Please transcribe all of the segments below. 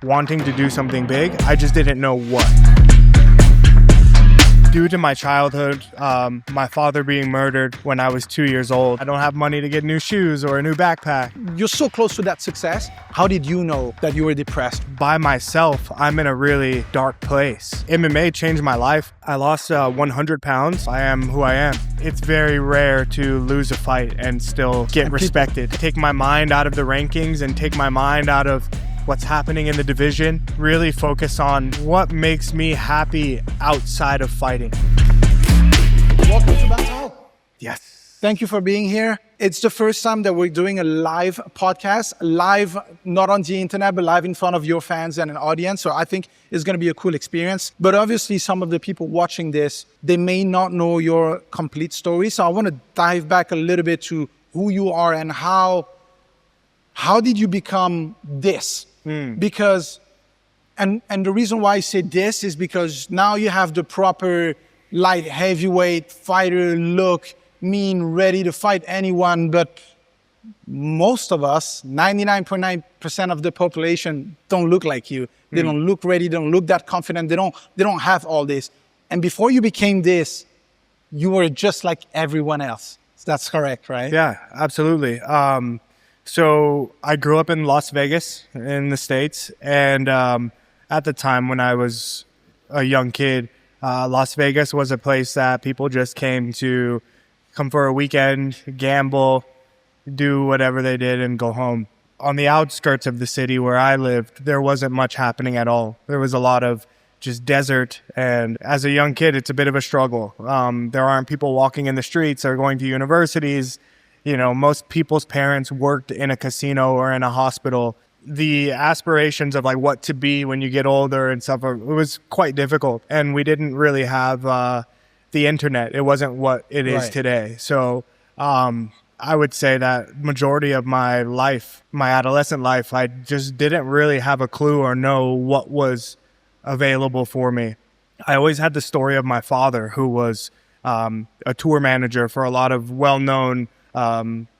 wanting to do something big. I just didn't know what. Due to my childhood, my father being murdered when I was 2 years old, I don't have money to get new shoes or a new backpack. You're so close to that success. How did you know that you were depressed? By myself, I'm in a really dark place. MMA changed my life. I lost 100 pounds. I am who I am. It's very rare to lose a fight and still get respected. Take my mind out of the rankings and take my mind out of what's happening in the division, really focus on what makes me happy outside of fighting. Welcome to Bangtao. Yes. Thank you for being here. It's the first time that we're doing a live podcast, live, not on the internet, but live in front of your fans and an audience. So I think it's going to be a cool experience. But obviously some of the people watching this, they may not know your complete story. So I want to dive back a little bit to who you are and how did you become this? Because, and the reason why I say this is because now you have the proper light heavyweight fighter look, mean, ready to fight anyone. But most of us, 99.9% of the population don't look like you. They don't look ready, they don't look that confident. They don't have all this. And before you became this, you were just like everyone else. That's correct, right? Yeah, absolutely. So I grew up in Las Vegas in the States. And at the time when I was a young kid, Las Vegas was a place that people just come for a weekend, gamble, do whatever they did and go home. On the outskirts of the city where I lived, there wasn't much happening at all. There was a lot of just desert. And as a young kid, it's a bit of a struggle. There aren't people walking in the streets or going to universities. You know, most people's parents worked in a casino or in a hospital. The aspirations of like what to be when you get older and stuff, it was quite difficult. And we didn't really have the internet. It wasn't what it is today. So I would say that majority of my life, my adolescent life, I just didn't really have a clue or know what was available for me. I always had the story of my father, who was a tour manager for a lot of well-known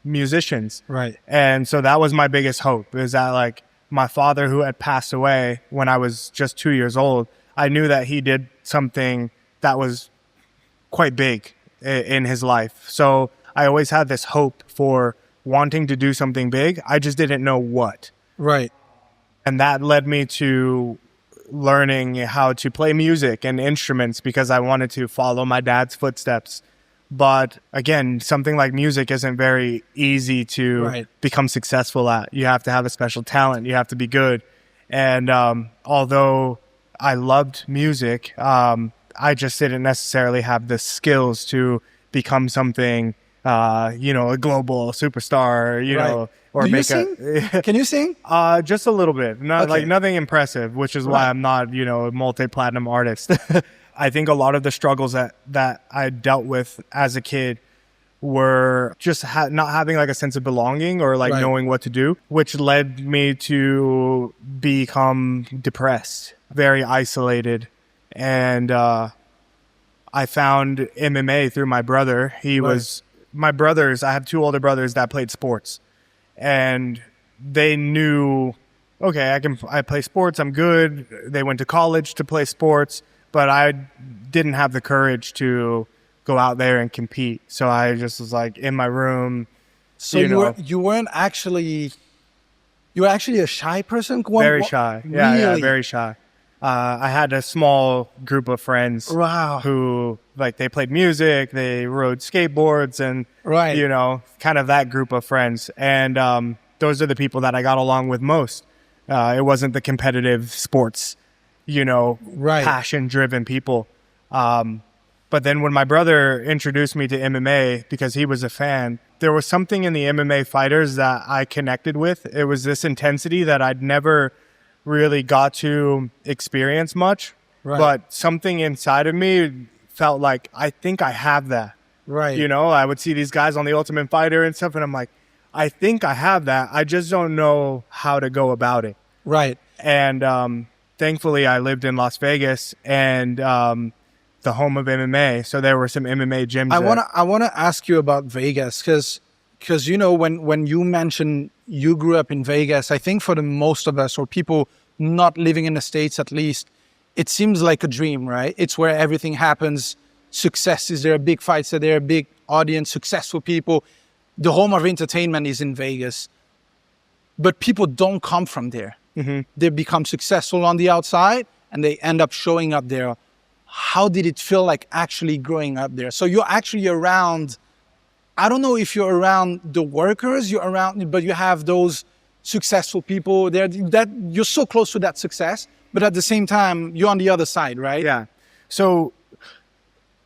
musicians. Right. And so that was my biggest hope, is that like my father, who had passed away when I was just 2 years old, I knew that he did something that was quite big in his life. So I always had this hope for wanting to do something big. I just didn't know what. Right. And that led me to learning how to play music and instruments because I wanted to follow my dad's footsteps. But again, something like music isn't very easy to become successful at. You have to have a special talent. You have to be good. And although I loved music, I just didn't necessarily have the skills to become something, a global superstar, you know, or Do you make sing? Can you sing? Just a little bit. Not like nothing impressive, which is why I'm not, a multi-platinum artist. I think a lot of the struggles that I dealt with as a kid were just not having like a sense of belonging or like knowing what to do, which led me to become depressed, very isolated. And I found MMA through my brother. He was my brothers. I have two older brothers that played sports, and they knew, okay, I play sports. I'm good. They went to college to play sports. But I didn't have the courage to go out there and compete. So I just was like in my room. So you were actually a shy person? Very shy. Yeah, really? Yeah, very shy. I had a small group of friends who like they played music, they rode skateboards and, kind of that group of friends. And those are the people that I got along with most. It wasn't the competitive sports passion-driven people. But then when my brother introduced me to MMA, because he was a fan, there was something in the MMA fighters that I connected with. It was this intensity that I'd never really got to experience much. But something inside of me felt like, I think I have that. I would see these guys on The Ultimate Fighter and stuff, and I'm like, I think I have that. I just don't know how to go about it. And thankfully, I lived in Las Vegas and the home of MMA. So there were some MMA gyms. I wanna ask you about Vegas because when you mentioned you grew up in Vegas, I think for the most of us or people not living in the States at least, it seems like a dream, right? It's where everything happens. Success is there, big fights are there, big audience, successful people. The home of entertainment is in Vegas. But people don't come from there. They become successful on the outside and they end up showing up there. How did it feel like actually growing up there? So you're actually around, I don't know if you're around the workers, you're around, but you have those successful people there that you're so close to that success, but at the same time, you're on the other side, right? Yeah. So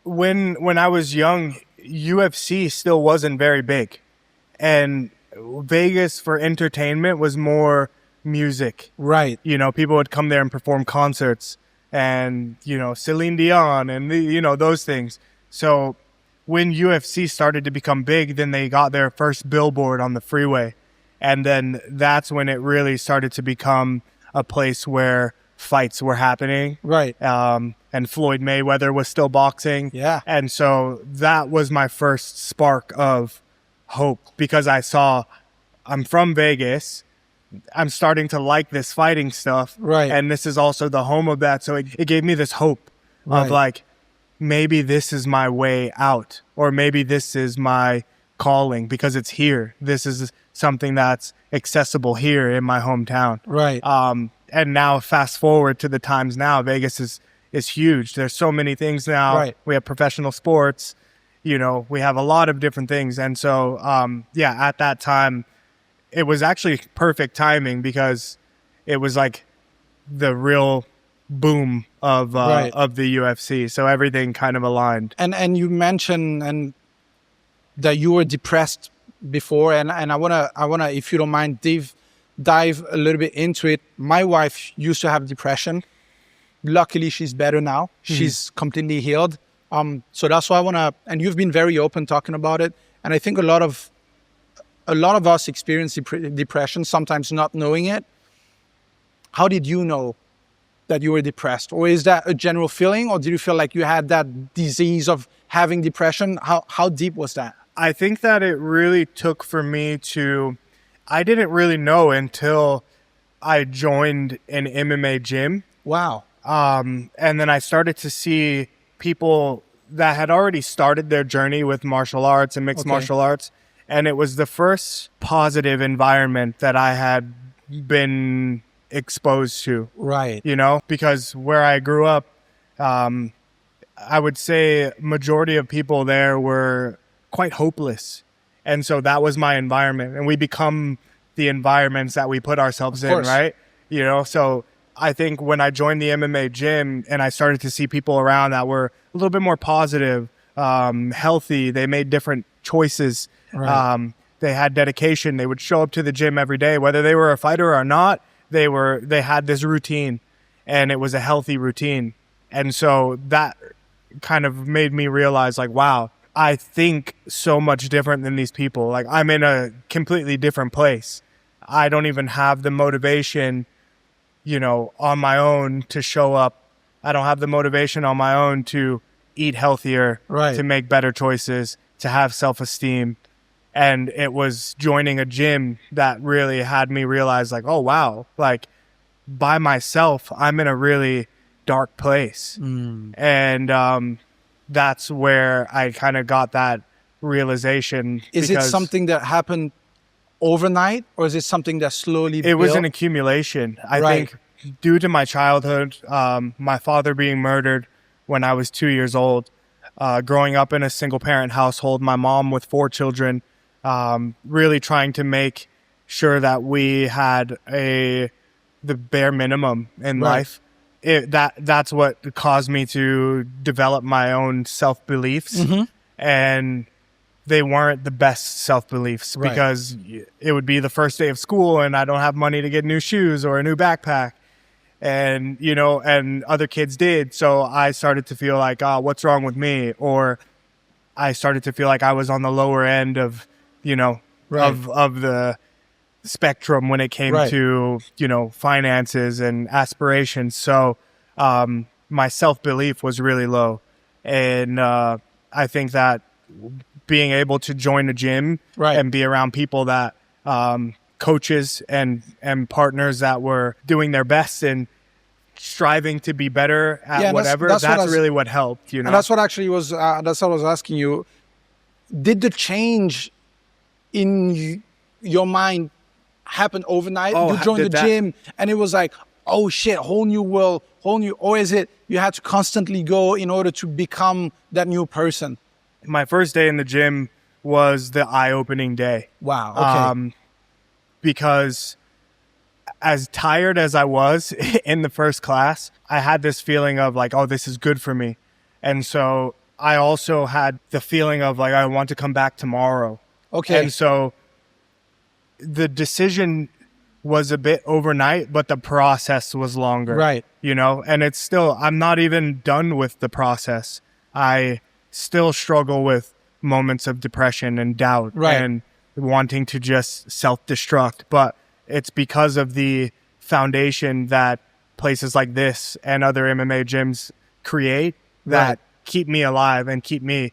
when I was young, UFC still wasn't very big. And Vegas for entertainment was more music. Right. You know, people would come there and perform concerts and, you know, Celine Dion and, you know, those things. So when UFC started to become big, then they got their first billboard on the freeway. And then that's when it really started to become a place where fights were happening. Right. And Floyd Mayweather was still boxing. Yeah. And so that was my first spark of hope because I saw I'm from Vegas. I'm starting to like this fighting stuff. Right. And this is also the home of that. So it gave me this hope of like, maybe this is my way out, or maybe this is my calling because it's here. This is something that's accessible here in my hometown. Right. And now fast forward to the times now, Vegas is huge. There's so many things now. Right. We have professional sports, you know, we have a lot of different things. And so, at that time, it was actually perfect timing because it was like the real boom of the UFC. So everything kind of aligned. And you mentioned that you were depressed before, and I wanna if you don't mind dive a little bit into it. My wife used to have depression. Luckily, she's better now. She's completely healed. So that's why I wanna. And you've been very open talking about it. And I think a lot of us experience depression, sometimes not knowing it. How did you know that you were depressed? Or is that a general feeling? Or did you feel like you had that disease of having depression? How deep was that? I think that it really took for me I didn't really know until I joined an MMA gym. Wow. And then I started to see people that had already started their journey with martial arts and mixed martial arts. And it was the first positive environment that I had been exposed to. Right. You know, because where I grew up, I would say majority of people there were quite hopeless. And so that was my environment. And we become the environments that we put ourselves in, right? You know, so I think when I joined the MMA gym and I started to see people around that were a little bit more positive, healthy, they made different choices. Right. They had dedication. They would show up to the gym every day, whether they were a fighter or not. They had this routine, and it was a healthy routine. And so that kind of made me realize, like, wow, I think so much different than these people. Like, I'm in a completely different place. I don't even have the motivation, you know, on my own to show up. I don't have the motivation on my own to eat healthier, to make better choices, to have self-esteem. And it was joining a gym that really had me realize, like, oh, wow, like by myself, I'm in a really dark place. And that's where I kind of got that realization. Is it something that happened overnight, or is it something that slowly built? It was an accumulation. I think due to my childhood, my father being murdered when I was 2 years old, growing up in a single parent household, my mom with 4 children, really trying to make sure that we had the bare minimum in life. That's what caused me to develop my own self-beliefs. And they weren't the best self-beliefs because it would be the first day of school and I don't have money to get new shoes or a new backpack. And, you know, and other kids did. So I started to feel like, what's wrong with me? Or I started to feel like I was on the lower end of, you know, of the spectrum when it came to, you know, finances and aspirations. So my self-belief was really low. And I think that being able to join a gym and be around people that coaches and partners that were doing their best and striving to be better at whatever. That's really what helped, you know. And that's what actually was. That's what I was asking you. Did the change in your mind happen overnight? You joined the gym, and it was like, oh shit, whole new world, whole new. Or is it you had to constantly go in order to become that new person? My first day in the gym was the eye-opening day. Wow. Okay. Because as tired as I was in the first class, I had this feeling of like, oh, this is good for me. And so I also had the feeling of like, I want to come back tomorrow. Okay. And so the decision was a bit overnight, but the process was longer. Right. You know, and it's still, I'm not even done with the process. I still struggle with moments of depression and doubt and wanting to just self-destruct. But it's because of the foundation that places like this and other MMA gyms create that keep me alive and keep me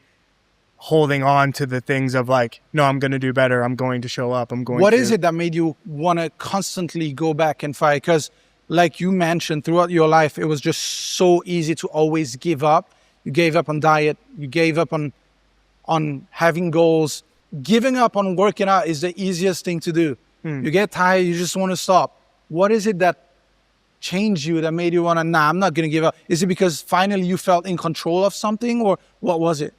holding on to the things of like, no, I'm going to do better. I'm going to show up. What is it that made you want to constantly go back and fight? Because like you mentioned, throughout your life, it was just so easy to always give up. You gave up on diet. You gave up on having goals. Giving up on working out is the easiest thing to do. You get tired, you just want to stop. What is it that changed you, that made you want to, nah, I'm not going to give up? Is it because finally you felt in control of something, or what was it?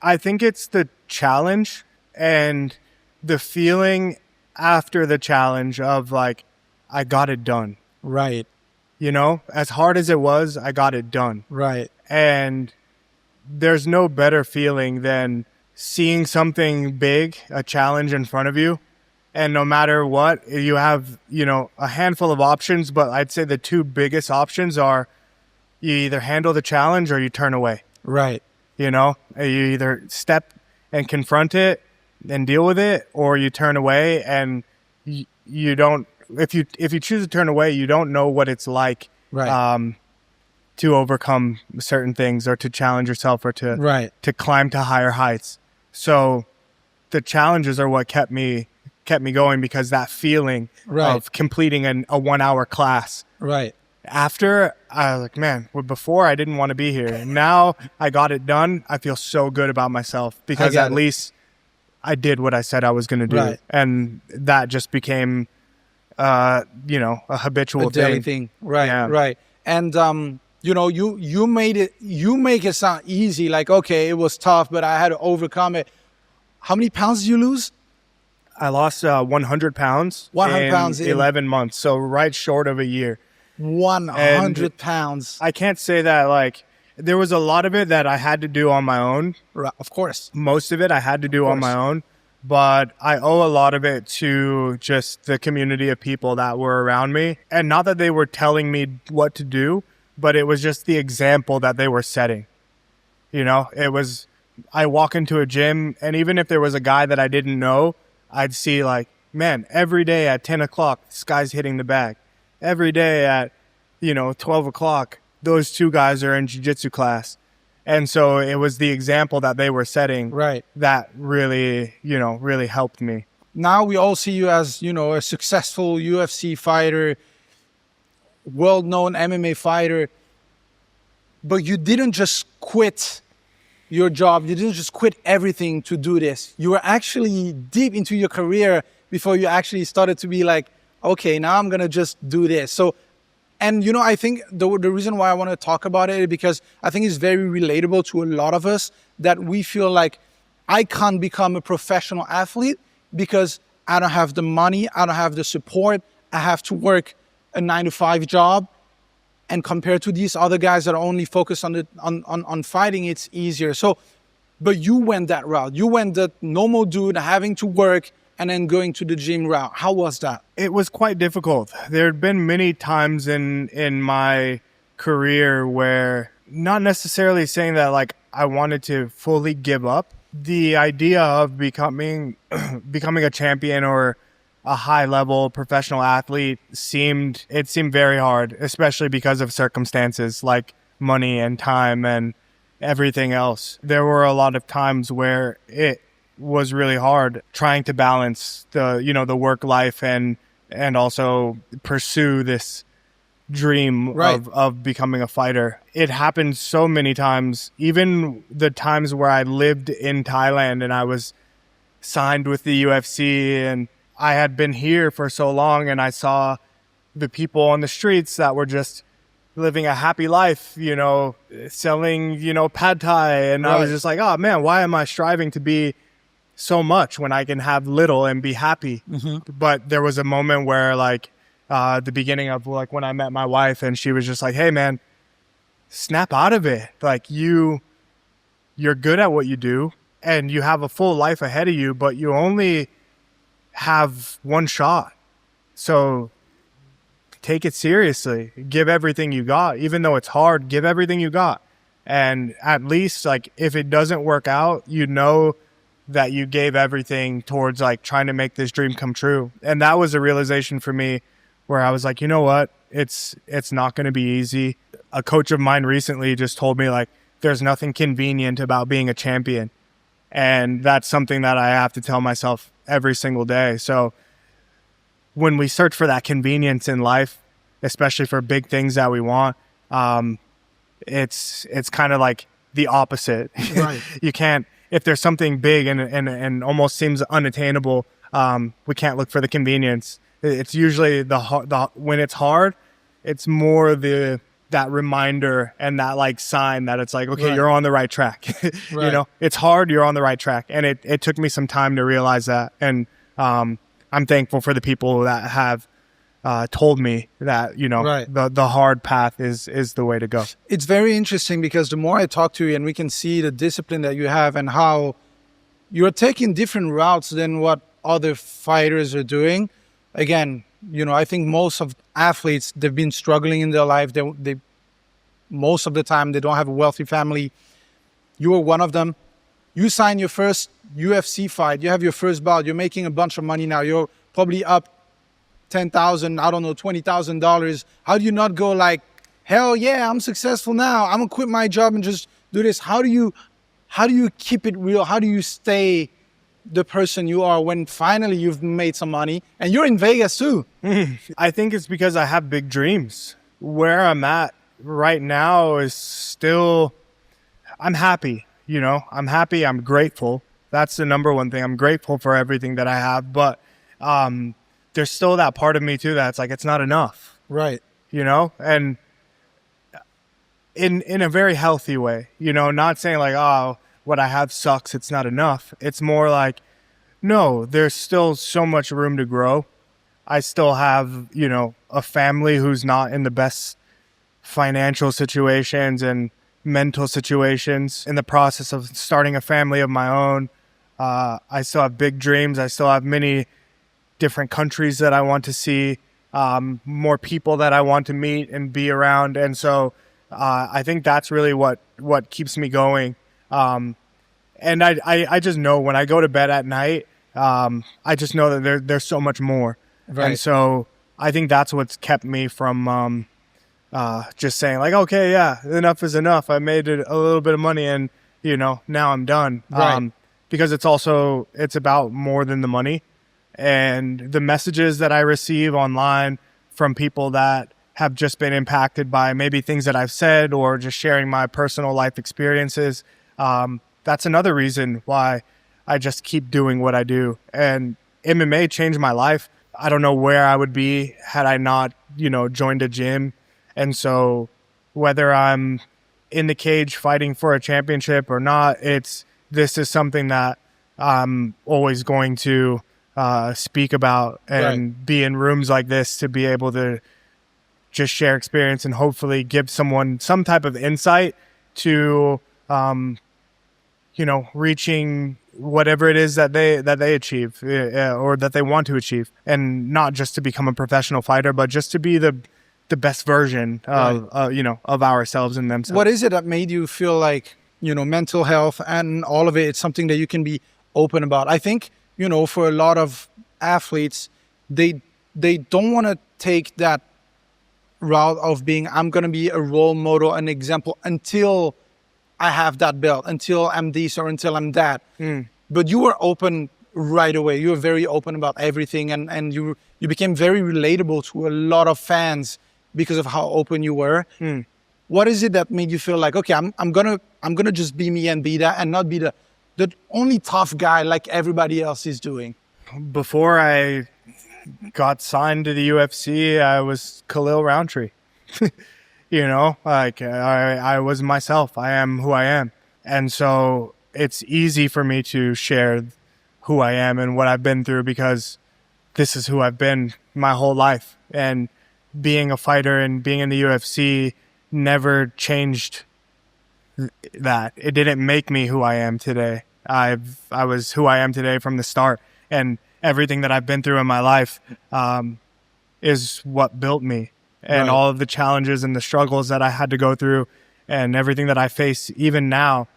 I think it's the challenge and the feeling after the challenge of like, I got it done. Right. You know, as hard as it was, I got it done. Right. And there's no better feeling than seeing something big, a challenge in front of you. And no matter what, you have, you know, a handful of options, but I'd say the two biggest options are you either handle the challenge or you turn away. Right. You know, you either step and confront it and deal with it, or you turn away and you don't, if you choose to turn away, you don't know what it's like to overcome certain things or to challenge yourself or to climb to higher heights. So the challenges are what kept me going, because that feeling of completing a 1 hour class. Right. After, I was like, man, before I didn't want to be here. Now I got it done. I feel so good about myself because at least I did what I said I was going to do. Right. And that just became, you know, a habitual daily thing. Right. Yeah. Right. And, you know, you make it sound easy. Like, okay, it was tough, but I had to overcome it. How many pounds did you lose? I lost 100 pounds. 100 pounds in 11 months. So right short of a year. 100 pounds. I can't say that, like, there was a lot of it that I had to do on my own. Right. Of course. Most of it I had to do on my own. But I owe a lot of it to just the community of people that were around me. And not that they were telling me what to do, but it was just the example that they were setting. You know, it was, I walk into a gym, and even if there was a guy that I didn't know, I'd see like, man, every day at 10 o'clock, this guy's hitting the bag. Every day at, 12 o'clock, those two guys are in jiu-jitsu class. And so it was the example that they were setting that really, really helped me. Now we all see you as, a successful UFC fighter, world-known MMA fighter, but you didn't just quit your job. You didn't just quit everything to do this. You were actually deep into your career before you actually started to be like, okay, now I'm going to just do this. So, and I think the reason why I want to talk about it is because I think it's very relatable to a lot of us, that we feel like I can't become a professional athlete because I don't have the money, I don't have the support, I have to work a 9-to-5 job. And compared to these other guys that are only focused on fighting, it's easier. So, but you went that route. You went the normal dude having to work and then going to the gym route. How was that? It was quite difficult. There had been many times in my career where, not necessarily saying that like I wanted to fully give up, the idea of becoming a champion or a high-level professional athlete seemed very hard, especially because of circumstances like money and time and everything else. There were a lot of times where it was really hard, trying to balance the work life and also pursue this dream of becoming a fighter. It happened so many times, even the times where I lived in Thailand and I was signed with the UFC and I had been here for so long, and I saw the people on the streets that were just living a happy life, selling, pad thai. And I was just like, oh man, why am I striving to be so much when I can have little and be happy? But there was a moment where the beginning of when I met my wife, and she was just like, hey man, snap out of it. You're good at what you do and you have a full life ahead of you, but you only have one shot. So take it seriously. Give everything you got. Even though it's hard, give everything you got. And at least if it doesn't work out, that you gave everything towards trying to make this dream come true. And that was a realization for me where I was like, you know what? It's not going to be easy. A coach of mine recently just told me there's nothing convenient about being a champion. And that's something that I have to tell myself every single day. So when we search for that convenience in life, especially for big things that we want, it's kind of the opposite. Right. You can't, if there's something big and almost seems unattainable, we can't look for the convenience. It's usually when it's hard, it's more that reminder and that sign that it's okay, you're on the right track. Right. It's hard, you're on the right track. And it took me some time to realize that. And I'm thankful for the people that have told me that, the hard path is the way to go. It's very interesting because the more I talk to you and we can see the discipline that you have and how you're taking different routes than what other fighters are doing. Again, I think most of athletes, they've been struggling in their life. They most of the time, they don't have a wealthy family. You are one of them. You sign your first UFC fight. You have your first bout. You're making a bunch of money now. You're probably up $10,000, I don't know, $20,000. How do you not go hell yeah, I'm successful now. I'm gonna quit my job and just do this. How do you keep it real? How do you stay the person you are when finally you've made some money and you're in Vegas too? I think it's because I have big dreams. Where I'm at right now is still, I'm happy, I'm happy. I'm grateful. That's the number one thing. I'm grateful for everything that I have, but there's still that part of me too that's it's not enough. Right. And in a very healthy way, not saying oh, what I have sucks, it's not enough. It's more no, there's still so much room to grow. I still have, a family who's not in the best financial situations and mental situations. In the process of starting a family of my own, I still have big dreams. I still have many different countries that I want to see, more people that I want to meet and be around. And so I think that's really what keeps me going. And I just know when I go to bed at night, I just know that there's so much more. Right. And so I think that's what's kept me from just saying okay, yeah, enough is enough. I made a little bit of money and, now I'm done. Right. Because it's about more than the money. And the messages that I receive online from people that have just been impacted by maybe things that I've said or just sharing my personal life experiences, that's another reason why I just keep doing what I do. And MMA changed my life. I don't know where I would be had I not, joined a gym. And so whether I'm in the cage fighting for a championship or not, this is something that I'm always going to speak about and be in rooms like this to be able to just share experience and hopefully give someone some type of insight to, reaching whatever it is that they achieve or that they want to achieve, and not just to become a professional fighter, but just to be the best version of, of ourselves and themselves. What is it that made you feel mental health and all of it, it's something that you can be open about? I think, for a lot of athletes, they don't want to take that route of being, I'm going to be a role model, an example until I have that belt, until I'm this or until I'm that. but you were open right away. You were very open about everything, and you became very relatable to a lot of fans because of how open you were. What is it that made you feel like, okay, I'm gonna just be me and be that, and not be the only tough guy like everybody else is doing? Before I got signed to the UFC, I was Khalil Rountree. You know, like I was myself. I am who I am. And so it's easy for me to share who I am and what I've been through, because this is who I've been my whole life. And being a fighter and being in the UFC never changed that. It didn't make me who I am today. I was who I am today from the start. And everything that I've been through in my life is what built me. And all of the challenges and the struggles that I had to go through and everything that I face even now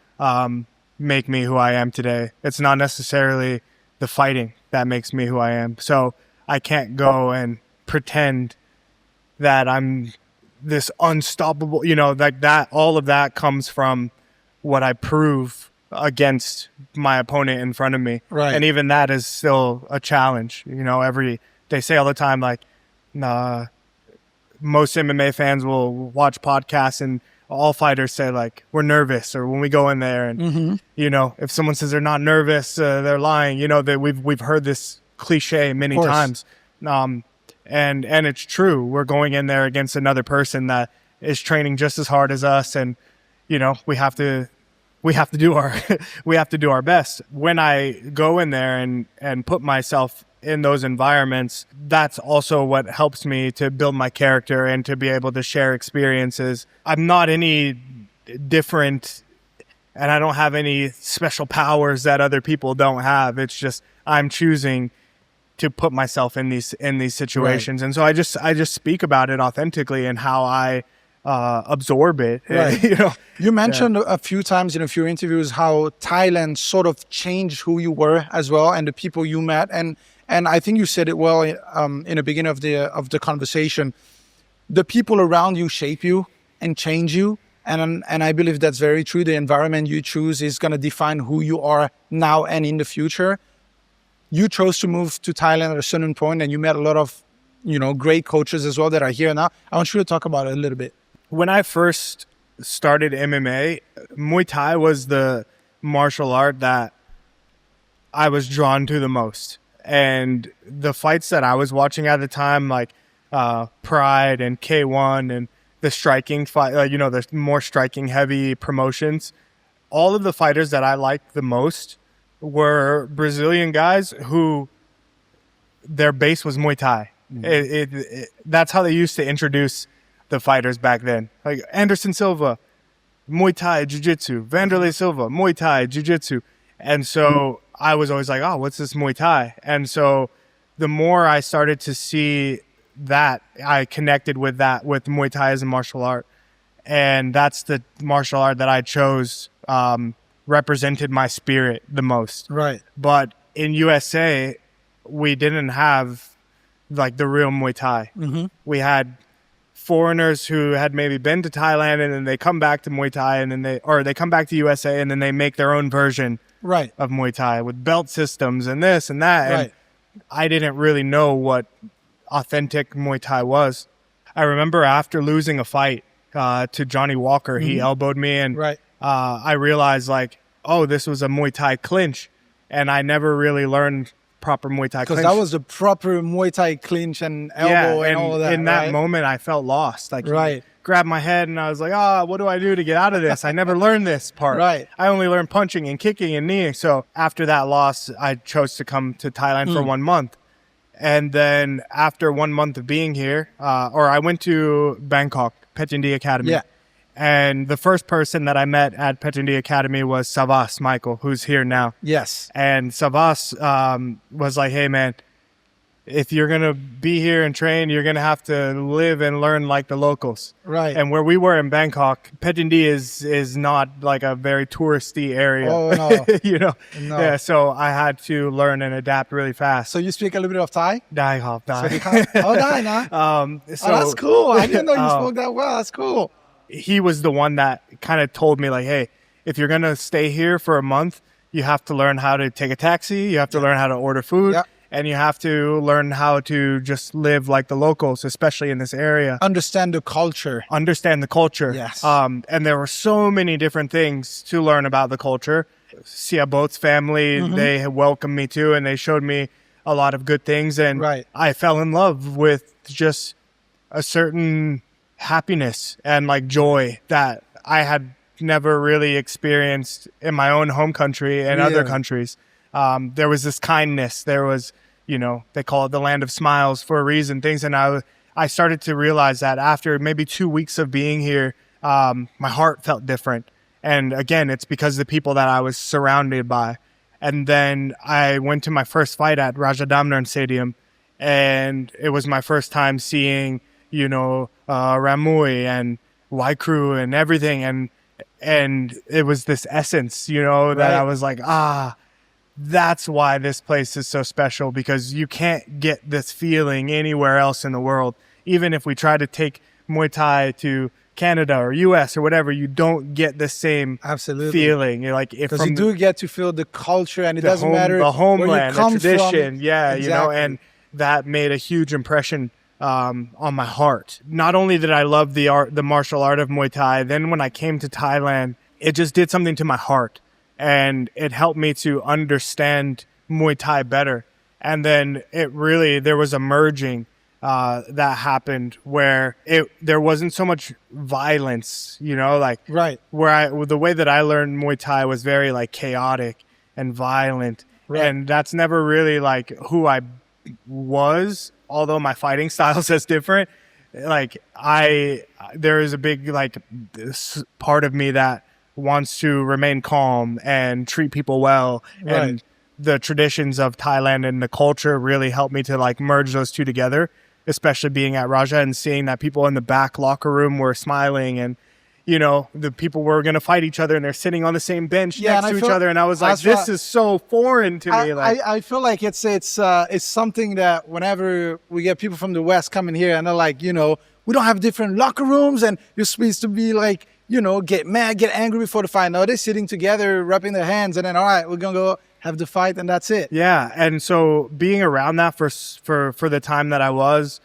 make me who I am today. It's not necessarily the fighting that makes me who I am. So I can't go and pretend that I'm this unstoppable, you know, like that. All of that comes from what I prove against my opponent in front of me. Right. And even that is still a challenge. You know, they say all the time, like, most MMA fans will watch podcasts and all fighters say, like, we're nervous, or when we go in there and, you know, if someone says they're not nervous, they're lying. You know, that we've heard this cliche many times. And it's true. We're going in there against another person that is training just as hard as us. And, you know, we have to do our best. When I go in there and put myself in those environments, that's also what helps me to build my character and to be able to share experiences. I'm not any different, and I don't have any special powers that other people don't have. It's just I'm choosing to put myself in these situations. And so I just speak about it authentically and how I absorb it. You know, you mentioned a few times in a few interviews how Thailand sort of changed who you were as well, and the people you met. And I think you said it well in the beginning of the conversation. The people around you shape you and change you, and I believe that's very true. The environment you choose is going to define who you are now and in the future. You chose to move to Thailand at a certain point, and you met a lot of, you know, great coaches as well that are here now. I want you to talk about it a little bit. When I first started MMA, Muay Thai was the martial art that I was drawn to the most. And the fights that I was watching at the time, like Pride and K1 and the striking fight, you know, the more striking heavy promotions, all of the fighters that I liked the most were Brazilian guys who their base was Muay Thai. That's how they used to introduce the fighters back then. Like Anderson Silva, Muay Thai, Jiu-Jitsu. Vanderlei Silva, Muay Thai, Jiu-Jitsu. And so I was always like, oh, what's this Muay Thai? And so the more I started to see that, I connected with that, with Muay Thai as a martial art. And that's the martial art that I chose, represented my spirit the most. Right. But in USA, we didn't have like the real Muay Thai. We had foreigners who had maybe been to Thailand and then they come back to Muay Thai and then they come back to USA and then they make their own version of Muay Thai with belt systems and this and that. And I didn't really know what authentic Muay Thai was. I remember after losing a fight to Johnny Walker, he elbowed me and I realized like, oh, this was a Muay Thai clinch. And I never really learned proper Muay Thai clinch. Because that was the proper Muay Thai clinch and elbow and all of that. In that moment, I felt lost. Like, he grabbed my head and I was like, what do I do to get out of this? I never learned this part. I only learned punching and kicking and kneeing. So after that loss, I chose to come to Thailand for 1 month. And then after 1 month of being here, I went to Bangkok, Petindi Academy. And the first person that I met at Petindi Academy was Savas Michael, who's here now. And Savas was like, hey, man, if you're going to be here and train, you're going to have to live and learn like the locals. And where we were in Bangkok, Petindi is not like a very touristy area. Oh, no. You know? No. Yeah, so I had to learn and adapt really fast. So you speak a little bit of Thai? Dai hop, dai. Oh, dai, nah. That's cool. I didn't know you spoke that well. That's cool. He was the one that kind of told me like, hey, if you're going to stay here for a month, you have to learn how to take a taxi, you have to learn how to order food, Yeah. and you have to learn how to just live like the locals, especially in this area. Understand the culture. Understand the culture. Yes. And there were so many different things to learn about the culture. Siabote's family, they welcomed me too, and they showed me a lot of good things. And Right. I fell in love with just a certain happiness and like joy that I had never really experienced in my own home country and other Really? countries. There was this kindness. There was, you know, they call it the land of smiles for a reason, things. And I started to realize that after maybe 2 weeks of being here, my heart felt different. And again, it's because of the people that I was surrounded by. And then I went to my first fight at Raja Damnaran Stadium, and it was my first time seeing, you know, Muay and Waikru and everything. And it was this essence, you know, that Right. I was like, that's why this place is so special, because you can't get this feeling anywhere else in the world. Even if we try to take Muay Thai to Canada or US or whatever, you don't get the same Absolutely. feeling. You're like, if Because you do get to feel the culture, and it doesn't matter the where homeland, you come the tradition, from. yeah, you know, Exactly. and that made a huge impression on my heart. Not only did I love the martial art of Muay Thai, then when I came to Thailand, it just did something to my heart, and it helped me to understand Muay Thai better. And then there was a merging that happened where there wasn't so much violence, you know, like Right. the way that I learned Muay Thai was very like chaotic and violent. Right. And that's never really like who I was, although my fighting style says different. Like there is a big like this part of me that wants to remain calm and treat people well. Right. And the traditions of Thailand and the culture really helped me to like merge those two together, especially being at Raja and seeing that people in the back locker room were smiling, and you know, the people were going to fight each other and they're sitting on the same bench next to each other. And I was like, this is so foreign to me. I feel like it's something that whenever we get people from the West coming here and they're like, you know, we don't have different locker rooms and you're supposed to be like, you know, get mad, get angry before the fight. No, they're sitting together, rubbing their hands, and then, all right, we're going to go have the fight, and that's it. Yeah. And so being around that for the time that I was,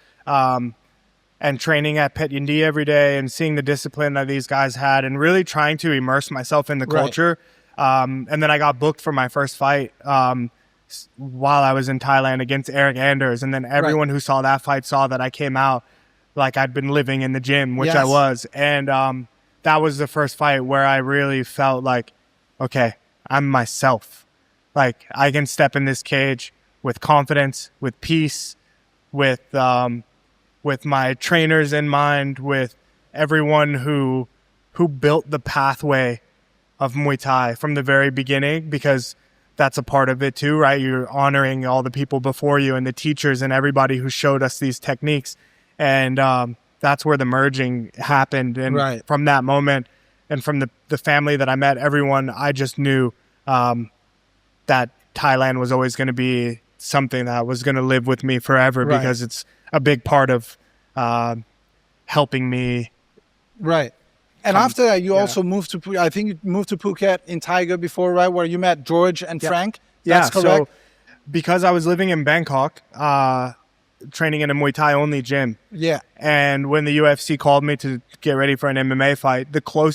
and training at Pet Yindi every day and seeing the discipline that these guys had and really trying to immerse myself in the culture. And then I got booked for my first fight while I was in Thailand against Eric Anders. And then everyone who saw that fight saw that I came out like I'd been living in the gym, which I was. And that was the first fight where I really felt like, okay, I'm myself. Like I can step in this cage with confidence, with peace, with my trainers in mind, with everyone who built the pathway of Muay Thai from the very beginning, because that's a part of it too, right? You're honoring all the people before you and the teachers and everybody who showed us these techniques. And that's where the merging happened. And from that moment and from the family that I met, everyone, I just knew that Thailand was always going to be something that was going to live with me forever, because it's a big part of helping me. Right. And after that, you also moved to, I think you moved to Phuket in Tiger before, right? Where you met George and Frank. That's correct. So because I was living in Bangkok, training in a Muay Thai only gym. Yeah. And when the UFC called me to get ready for an MMA fight,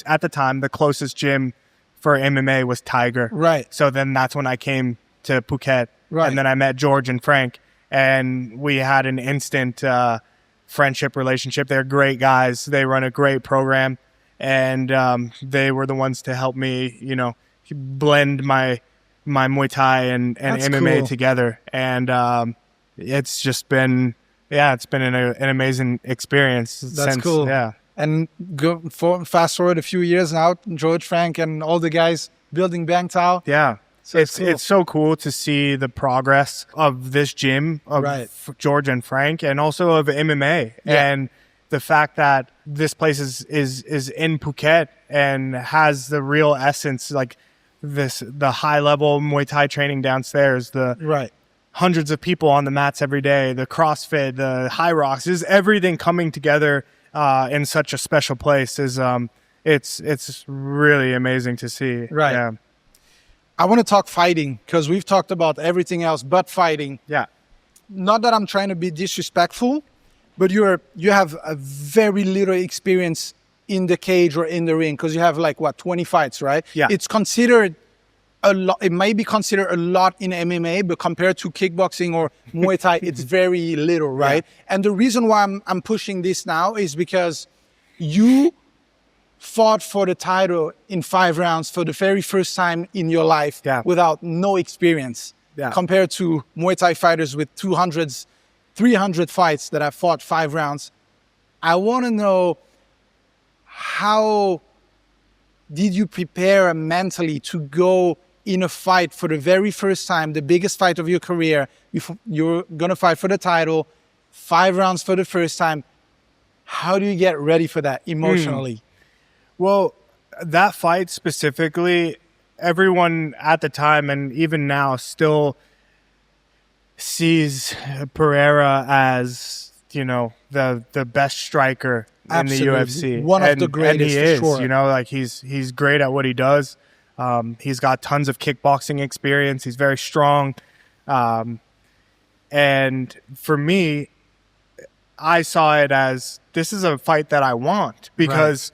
at the time, the closest gym for MMA was Tiger. Right. So then that's when I came to Phuket. Right. And then I met George and Frank, and we had an instant friendship relationship. They're great guys. They run a great program, and they were the ones to help me, you know, blend my Muay Thai and MMA together. And it's just been, it's been an amazing experience. That's cool. Yeah. And fast forward a few years now, George, Frank, and all the guys building Bangtao. Yeah. So it's so cool to see the progress of this gym, of George and Frank, and also of MMA. Yeah. And the fact that this place is in Phuket and has the real essence, like the high level Muay Thai training downstairs, the hundreds of people on the mats every day, the CrossFit, the high rocks, is everything coming together in such a special place. Is it's really amazing to see. Right. Yeah. I want to talk fighting because we've talked about everything else but fighting. Yeah. Not that I'm trying to be disrespectful, but you have a very little experience in the cage or in the ring because you have like 20 fights, right? Yeah. It's considered a lot. It may be considered a lot in MMA, but compared to kickboxing or Muay Thai, it's very little, right? Yeah. And the reason why I'm pushing this now is because you fought for the title in 5 rounds for the very first time in your life without no experience compared to Muay Thai fighters with 200s, 300 fights that have fought 5 rounds. I want to know, how did you prepare mentally to go in a fight for the very first time, the biggest fight of your career? You're going to fight for the title, 5 rounds for the first time. How do you get ready for that emotionally? Well, that fight specifically, everyone at the time and even now still sees Pereira as, the best striker in the UFC. One of the greatest, and he is, for sure. He's great at what he does. He's got tons of kickboxing experience. He's very strong. And for me, I saw it as, this is a fight that I want because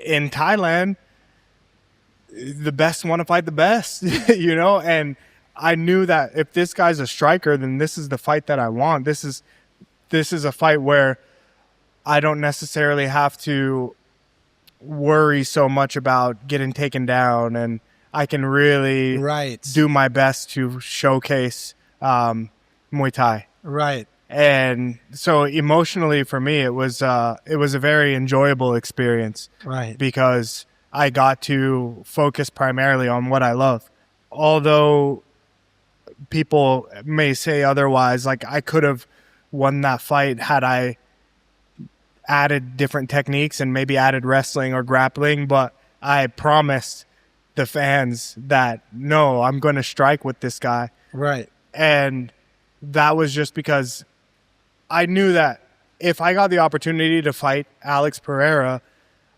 in Thailand, the best want to fight the best, and I knew that if this guy's a striker, then this is the fight that I want. This is a fight where I don't necessarily have to worry so much about getting taken down, and I can really do my best to showcase Muay Thai. Right. And so emotionally for me, it was a very enjoyable experience. Right. Because I got to focus primarily on what I love. Although people may say otherwise, like I could have won that fight had I added different techniques and maybe added wrestling or grappling, but I promised the fans that, no, I'm going to strike with this guy. Right. And that was just because I knew that if I got the opportunity to fight Alex Pereira,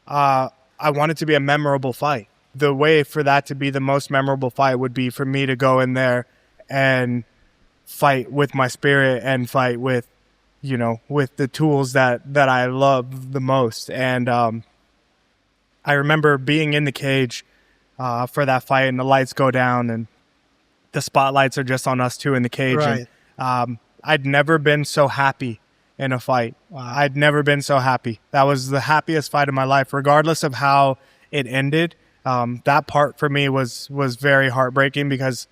I want it to be a memorable fight. The way for that to be the most memorable fight would be for me to go in there and fight with my spirit and fight with, with the tools that I love the most. And I remember being in the cage for that fight, and the lights go down and the spotlights are just on us two in the cage. Right. And, I'd never been so happy in a fight. Wow. I'd never been so happy. That was the happiest fight of my life, regardless of how it ended. That part for me was very heartbreaking because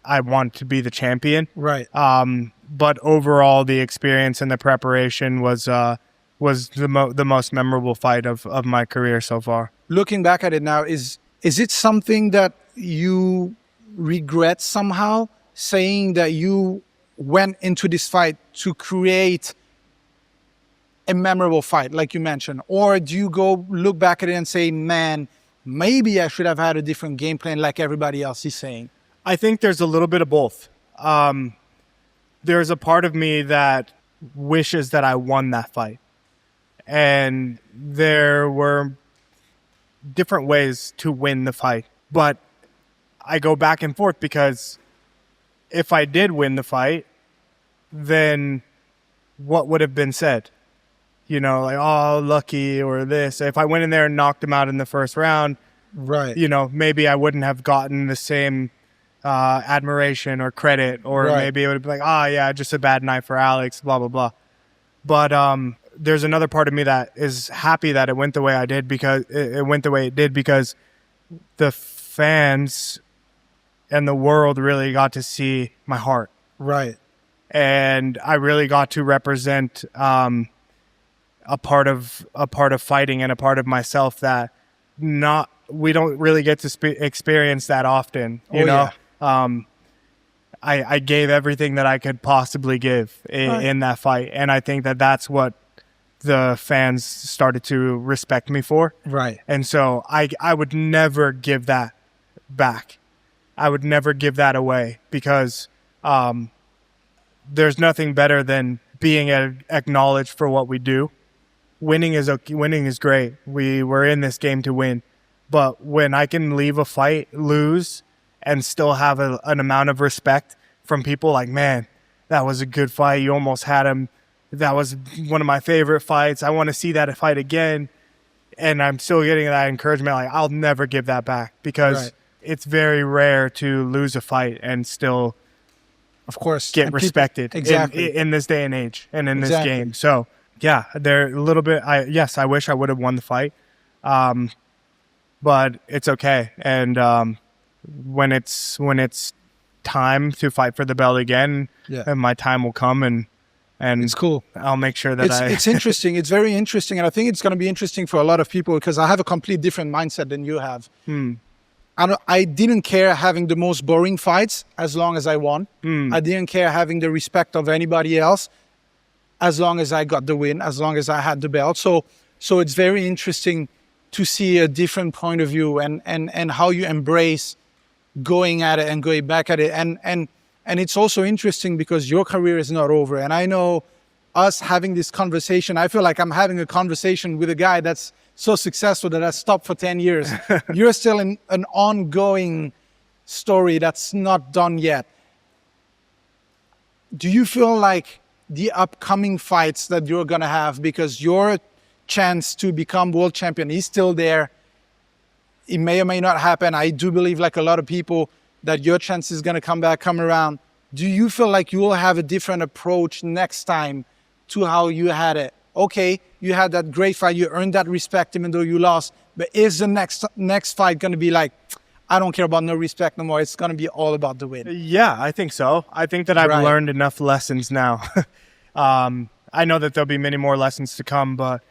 I wanted to be the champion. Right. But overall, the experience and the preparation was the most memorable fight of my career so far. Looking back at it now, is it something that you regret somehow, saying that you went into this fight to create a memorable fight, like you mentioned? Or do you go look back at it and say, man, maybe I should have had a different game plan like everybody else is saying? I think there's a little bit of both. There's a part of me that wishes that I won that fight. And there were different ways to win the fight. But I go back and forth because if I did win the fight, then what would have been said? Like, oh, lucky or this. If I went in there and knocked him out in the first round, right? Maybe I wouldn't have gotten the same admiration or credit, or maybe it would have been like, yeah, just a bad night for Alex, blah, blah, blah. But there's another part of me that is happy that it went the way I did, because it went the way it did because the fans and the world really got to see my heart. Right. And I really got to represent a part of fighting and a part of myself that we don't really get to experience that often. You know, I gave everything that I could possibly give in that fight, and I think that that's what the fans started to respect me for. Right. And so I would never give that back. I would never give that away, because there's nothing better than being acknowledged for what we do. Winning is great. We're in this game to win. But when I can leave a fight, lose, and still have an amount of respect from people like, man, that was a good fight. You almost had him. That was one of my favorite fights. I want to see that fight again. And I'm still getting that encouragement. Like, I'll never give that back because it's very rare to lose a fight and still, of course, get respected exactly in this day and age and in this game. So yeah, they're a little bit. I wish I would have won the fight, but it's okay. And when it's time to fight for the belt again, and my time will come, and it's cool. I'll make sure that it's interesting. It's very interesting, and I think it's going to be interesting for a lot of people because I have a complete different mindset than you have. I didn't care having the most boring fights as long as I won. I didn't care having the respect of anybody else as long as I got the win, as long as I had the belt. So it's very interesting to see a different point of view and how you embrace going at it and going back at it. And it's also interesting because your career is not over. And I know us having this conversation, I feel like I'm having a conversation with a guy that's so successful that has stopped for 10 years. You're still in an ongoing story that's not done yet. Do you feel like the upcoming fights that you're going to have, because your chance to become world champion is still there, it may or may not happen. I do believe, like a lot of people, that your chance is going to come around. Do you feel like you will have a different approach next time to how you had it? Okay, you had that great fight, you earned that respect even though you lost, but is the next fight going to be like, I don't care about no respect no more, it's going to be all about the win? Yeah, I think so. I think that I've learned enough lessons now. I know that there'll be many more lessons to come, but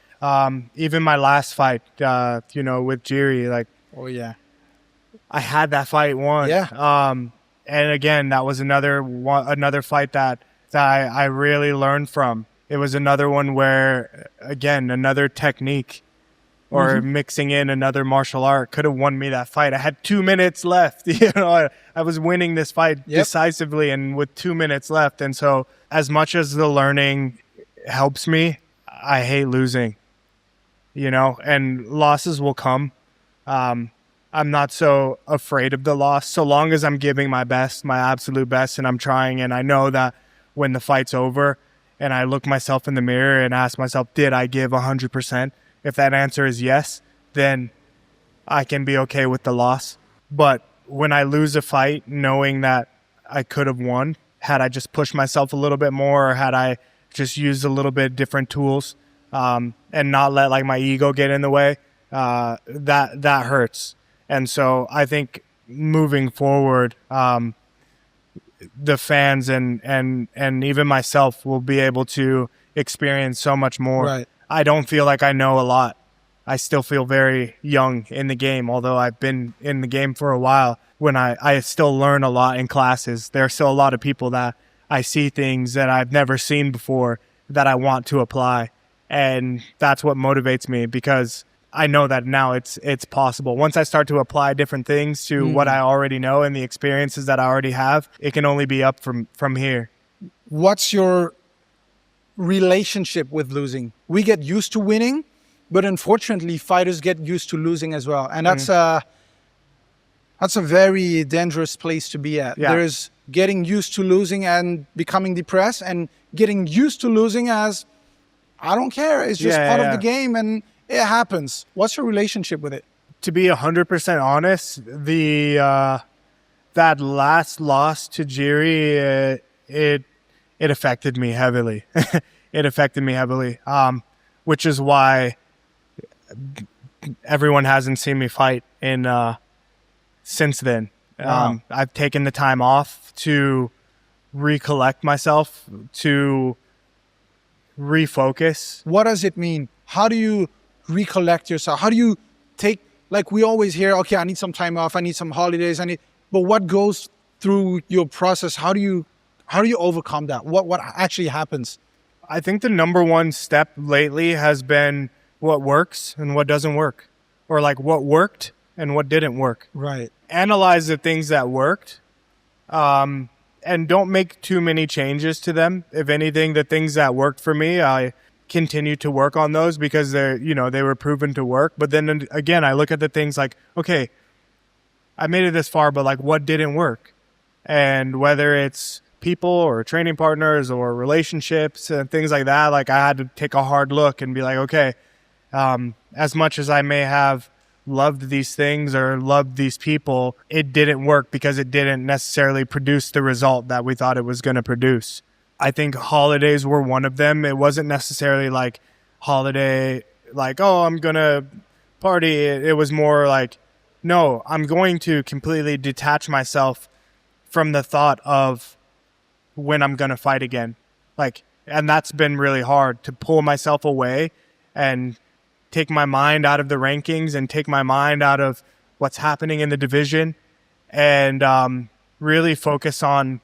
even my last fight, with Jiri, like, I had that fight won. And again, that was another fight that I really learned from. It was another one where, again, another technique or mixing in another martial art could have won me that fight. I had 2 minutes left. I was winning this fight decisively and with 2 minutes left. And so as much as the learning helps me, I hate losing, and losses will come. I'm not so afraid of the loss so long as I'm giving my best, my absolute best, and I'm trying. And I know that when the fight's over and I look myself in the mirror and ask myself, did I give 100%? If that answer is yes, then I can be okay with the loss. But when I lose a fight, knowing that I could have won, had I just pushed myself a little bit more, or had I just used a little bit different tools, and not let like my ego get in the way, that hurts. And so I think moving forward, the fans and even myself will be able to experience so much more. Right. I don't feel like I know a lot. I still feel very young in the game, although I've been in the game for a while. When I still learn a lot in classes. There are still a lot of people that I see things that I've never seen before that I want to apply. And that's what motivates me, because I know that now it's possible. Once I start to apply different things to what I already know and the experiences that I already have, it can only be up from here. What's your relationship with losing? We get used to winning, but unfortunately fighters get used to losing as well. And that's a very dangerous place to be at. Yeah. There's getting used to losing and becoming depressed, and getting used to losing as, I don't care, it's just part of the game and it happens. What's your relationship with it? To be 100% honest, that last loss to Jiri, it affected me heavily. It affected me heavily, which is why everyone hasn't seen me fight since then. Wow. I've taken the time off to recollect myself, to refocus. What does it mean? How do you recollect yourself? How do you take, like we always hear, okay, I need some time off, I need some holidays, but what goes through your process? How do you overcome that? What actually happens? I think the number one step lately has been what works and what doesn't work, or like what worked and what didn't work. Right. Analyze the things that worked, and don't make too many changes to them. If anything, the things that worked for me, I continue to work on those because they were proven to work. But then again, I look at the things like, okay, I made it this far, but like what didn't work? And whether it's people or training partners or relationships and things like that, like I had to take a hard look and be like, okay, as much as I may have loved these things or loved these people, it didn't work because it didn't necessarily produce the result that we thought it was going to produce. I think holidays were one of them. It wasn't necessarily like holiday, like, oh, I'm going to party. It was more like, no, I'm going to completely detach myself from the thought of when I'm going to fight again. Like, and that's been really hard to pull myself away and take my mind out of the rankings and take my mind out of what's happening in the division and really focus on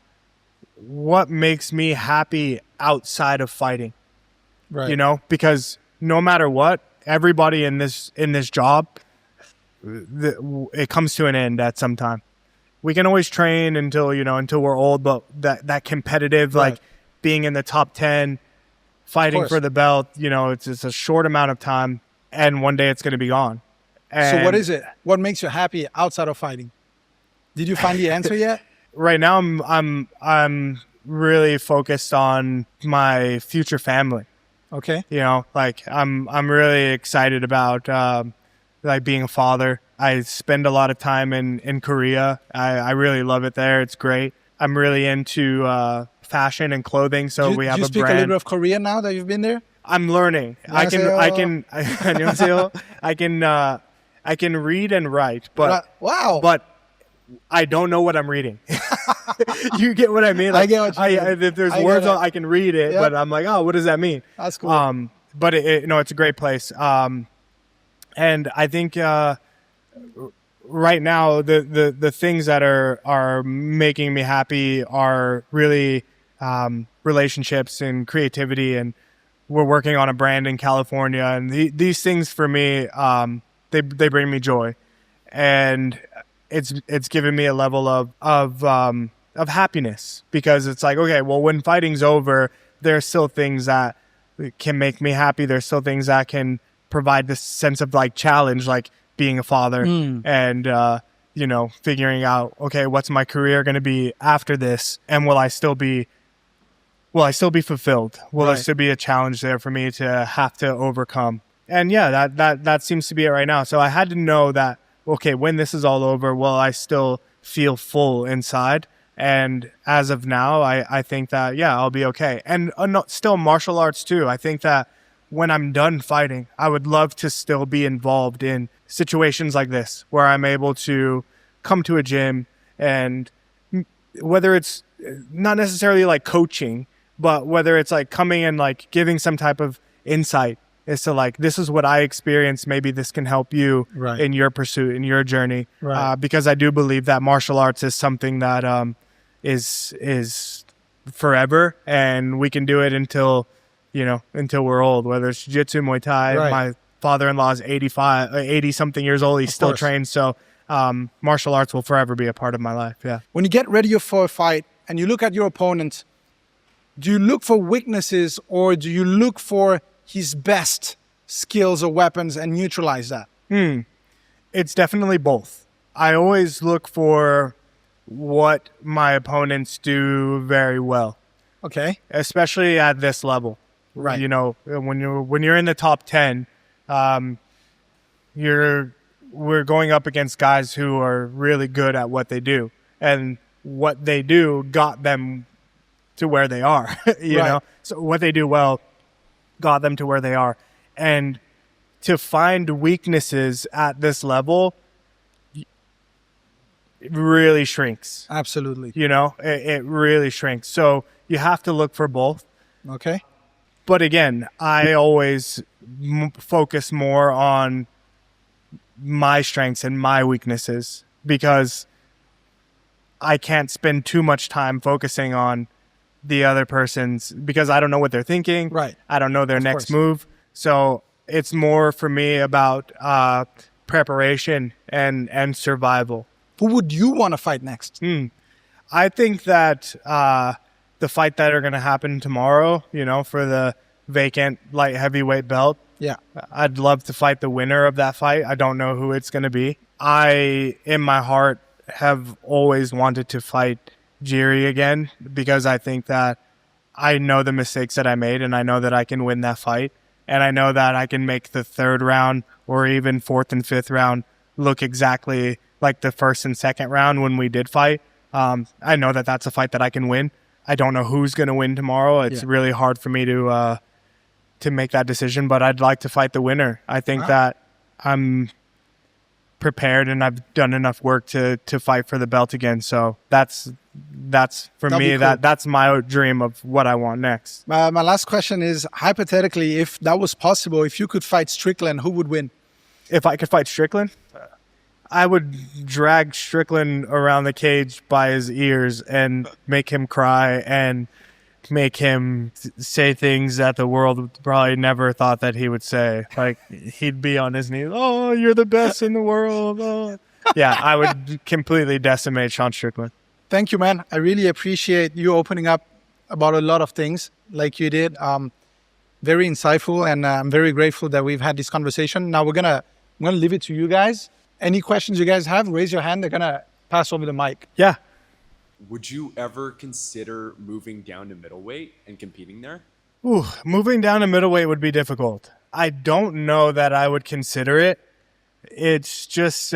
what makes me happy outside of fighting. Right. You know, because no matter what, everybody in this job, it comes to an end at some time. We can always train until we're old, but that competitive, right. like being in the top 10, fighting for the belt, it's a short amount of time. And one day it's going to be gone. And so what is it? What makes you happy outside of fighting? Did you find the answer yet? Right now, I'm really focused on my future family. Okay. Like I'm really excited about like being a father. I spend a lot of time in Korea. I really love it there. It's great. I'm really into fashion and clothing. So we have a brand. Do you speak a little bit of Korean now that you've been there? I'm learning. I can read and write, but wow. But I don't know what I'm reading. You get what I mean? Like, I get what you mean. If there's words on, I can read it, yep. but I'm like, oh, what does that mean? That's cool. But it's a great place. And I think right now the things that are making me happy are really relationships and creativity, and we're working on a brand in California, and these things for me, they bring me joy, and it's given me a level of happiness, because it's like, okay, well, when fighting's over, there are still things that can make me happy. There's still things that can provide this sense of like challenge, like being a father and figuring out, okay, what's my career going to be after this, and will I still be fulfilled? Will there still be a challenge there for me to have to overcome? And yeah, that seems to be it right now. So I had to know that, okay, when this is all over, will I still feel full inside? And as of now, I think that, yeah, I'll be okay. And still martial arts too. I think that when I'm done fighting, I would love to still be involved in situations like this, where I'm able to come to a gym, and whether it's not necessarily like coaching, but whether it's like coming and like giving some type of insight as to like, this is what I experienced. Maybe this can help you in your pursuit, in your journey. Right. Because I do believe that martial arts is something that is forever, and we can do it until we're old, whether it's jiu-jitsu, Muay Thai. Right. My father-in-law is 80 something years old. He still trains. So martial arts will forever be a part of my life. Yeah. When you get ready for a fight and you look at your opponent, do you look for weaknesses, or do you look for his best skills or weapons and neutralize that? It's definitely both. I always look for what my opponents do very well. Okay. Especially at this level. Right. When you're in the top 10, we're going up against guys who are really good at what they do, and what they do got them to where they are. you know, so what they do well got them to where they are, and to find weaknesses at this level, it really shrinks. Absolutely. It really shrinks. So you have to look for both. Okay. But again, I always focus more on my strengths and my weaknesses, because I can't spend too much time focusing on the other person's, because I don't know what they're thinking. Right. I don't know their next move. So it's more for me about preparation and survival. Who would you want to fight next? I think that the fight that are going to happen tomorrow, for the vacant light heavyweight belt. Yeah. I'd love to fight the winner of that fight. I don't know who it's going to be. I, in my heart, have always wanted to fight Jiri again because I think that I know the mistakes that I made and I know that I can win that fight. And I know that I can make the third round or even fourth and fifth round look exactly like the first and second round when we did fight. I know that that's a fight that I can win. I don't know who's going to win tomorrow. It's really hard for me to make that decision, but I'd like to fight the winner. I think that I'm prepared and I've done enough work to fight for the belt again. So that's for That'll me, be cool. that's my dream of what I want next. My last question is, hypothetically, if that was possible, if you could fight Strickland, who would win? If I could fight Strickland, I would drag Strickland around the cage by his ears and make him cry and make him say things that the world probably never thought that he would say. Like, he'd be on his knees, "Oh, you're the best in the world." Oh. Yeah, I would completely decimate Sean Strickland. Thank you, man. I really appreciate you opening up about a lot of things like you did. Very insightful, and I'm very grateful that we've had this conversation. Now I'm gonna leave it to you guys. Any questions you guys have, raise your hand. They're gonna pass over the mic. Yeah. Would you ever consider moving down to middleweight and competing there? Ooh, moving down to middleweight would be difficult. I don't know that I would consider it. It's just,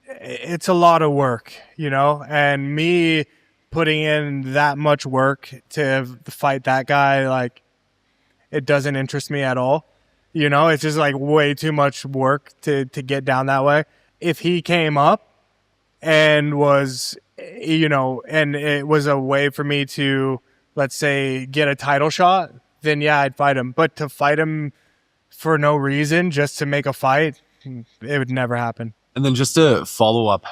it's a lot of work, you know, and me putting in that much work to fight that guy, like, it doesn't interest me at all. You know, it's just like way too much work to get down that way. If he came up and was, you know, and it was a way for me to, let's say, get a title shot, then yeah, I'd fight him. But to fight him for no reason, just to make a fight, it would never happen. And then just to follow up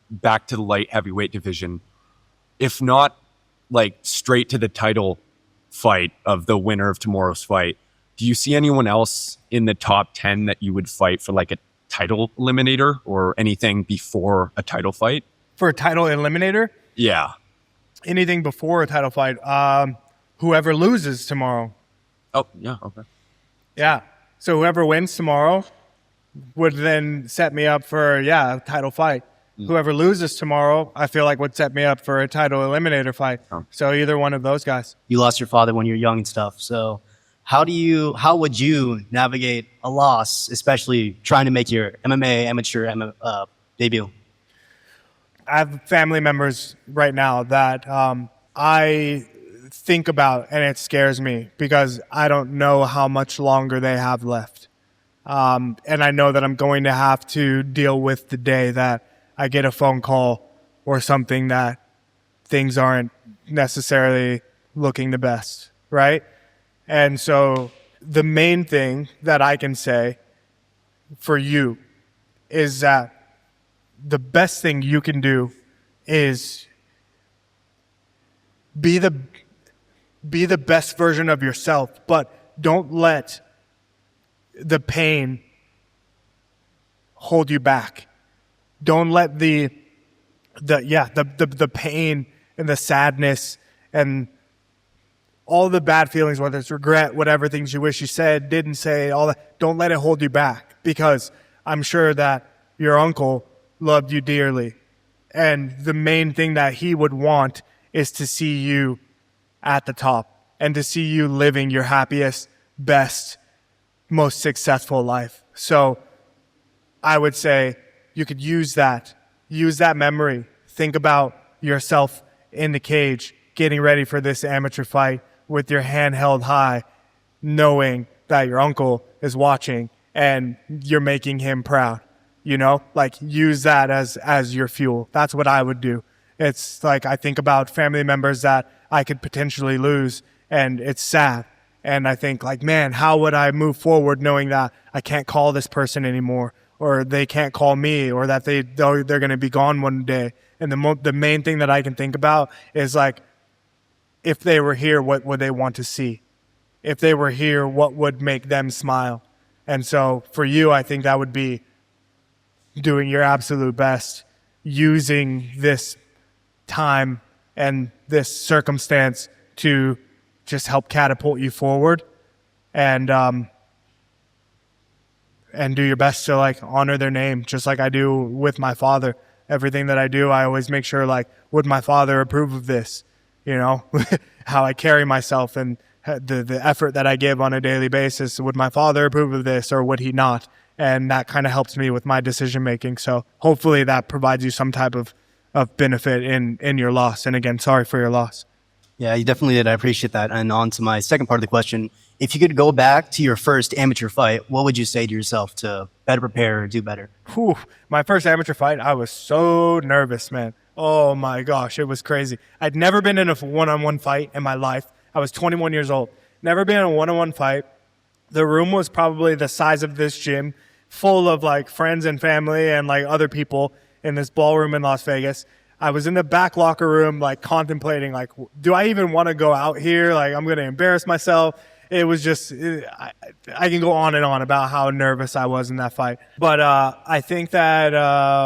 back to the light heavyweight division, if not like straight to the title fight of the winner of tomorrow's fight, do you see anyone else in the top 10 that you would fight for like a title eliminator or anything before a title fight? For a title eliminator? Yeah. Anything before a title fight. Whoever loses tomorrow. Oh, yeah. Okay. Yeah. So whoever wins tomorrow would then set me up for, a title fight. Whoever loses tomorrow, I feel like would set me up for a title eliminator fight. Oh. So either one of those guys. You lost your father when you were young and stuff. So how would you navigate a loss, especially trying to make your MMA amateur debut? I have family members right now that I think about, and it scares me because I don't know how much longer they have left. And I know that I'm going to have to deal with the day that I get a phone call or something that things aren't necessarily looking the best, right? And so the main thing that I can say for you is that the best thing you can do is be the best version of yourself, but don't let the pain hold you back. Don't let the pain and the sadness and all the bad feelings, whether it's regret, whatever things you wish you said, didn't say, all that, don't let it hold you back, because I'm sure that your uncle loved you dearly. And the main thing that he would want is to see you at the top and to see you living your happiest, best, most successful life. So I would say you could use that memory. Think about yourself in the cage, getting ready for this amateur fight with your hand held high, knowing that your uncle is watching and you're making him proud. You know, like, use that as your fuel. That's what I would do. It's like, I think about family members that I could potentially lose, and it's sad. And I think, like, man, how would I move forward knowing that I can't call this person anymore, or they can't call me, or that they're going to be gone one day. And the main thing that I can think about is, like, if they were here, what would they want to see? If they were here, what would make them smile? And so for you, I think that would be doing your absolute best, using this time and this circumstance to just help catapult you forward. And and do your best to like honor their name, just like I do with my father. Everything that I do, I always make sure like, would my father approve of this? You know, how I carry myself and the effort that I give on a daily basis. Would my father approve of this or would he not? And that kind of helps me with my decision making. So hopefully that provides you some type of benefit in your loss. And again, sorry for your loss. Yeah, you definitely did. I appreciate that. And on to my second part of the question. If you could go back to your first amateur fight, what would you say to yourself to better prepare or do better? Whew, my first amateur fight, I was so nervous, man. Oh my gosh, it was crazy. I'd never been in a one-on-one fight in my life. I was 21 years old. Never been in a one-on-one fight. The room was probably the size of this gym, full of like friends and family and like other people in this ballroom in Las Vegas. I was in the back locker room, like contemplating, like, do I even want to go out here? Like, I'm going to embarrass myself. It was just, I can go on and on about how nervous I was in that fight. But I think that,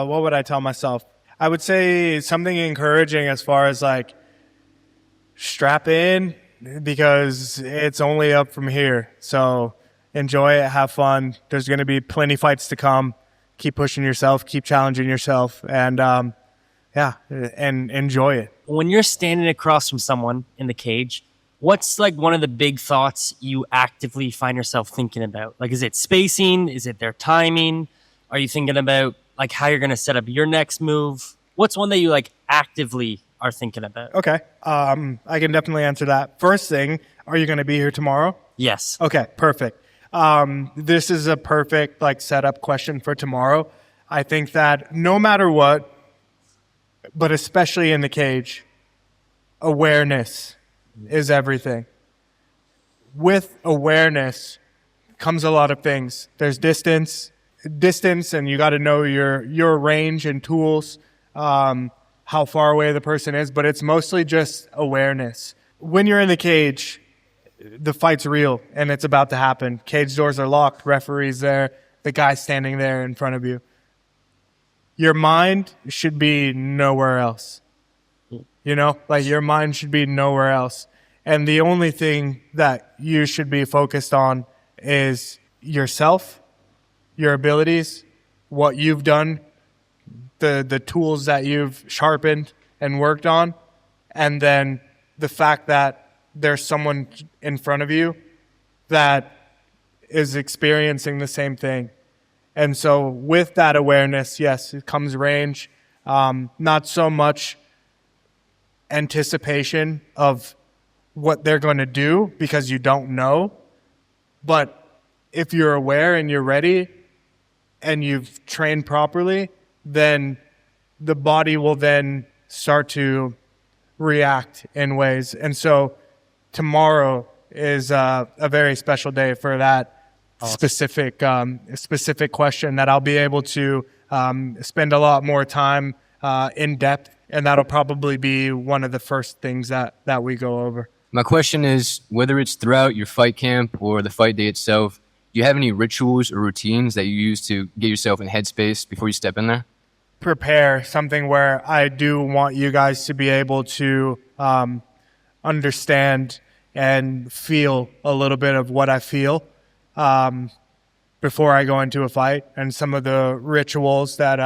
what would I tell myself? I would say something encouraging as far as like, strap in because it's only up from here. So enjoy it, have fun. There's going to be plenty fights to come. Keep pushing yourself, keep challenging yourself, and and enjoy it. When you're standing across from someone in the cage, what's like one of the big thoughts you actively find yourself thinking about? Like, is it spacing? Is it their timing? Are you thinking about like how you're going to set up your next move? What's one that you like actively are thinking about? Okay. I can definitely answer that. First thing, are you going to be here tomorrow? Yes. Okay, perfect. This is a perfect like setup question for tomorrow. I think that no matter what, but especially in the cage, awareness is everything. With awareness comes a lot of things. There's distance, and you got to know your range and tools, how far away the person is, but it's mostly just awareness. When you're in the cage, the fight's real and it's about to happen. Cage doors are locked, referee's there, the guy's standing there in front of you. Your mind should be nowhere else. You know, like your mind should be nowhere else. And the only thing that you should be focused on is yourself, your abilities, what you've done, the tools that you've sharpened and worked on, and then the fact that there's someone in front of you that is experiencing the same thing. And so with that awareness, yes, it comes range. Not so much anticipation of what they're going to do because you don't know. But if you're aware and you're ready and you've trained properly, then the body will then start to react in ways. And so tomorrow is a very special day for that specific question that I'll be able to spend a lot more time in depth, and that'll probably be one of the first things that we go over. My question is, whether it's throughout your fight camp or the fight day itself, do you have any rituals or routines that you use to get yourself in headspace before you step in there? Prepare something where I do want you guys to be able to understand and feel a little bit of what I feel before I go into a fight, and some of the rituals that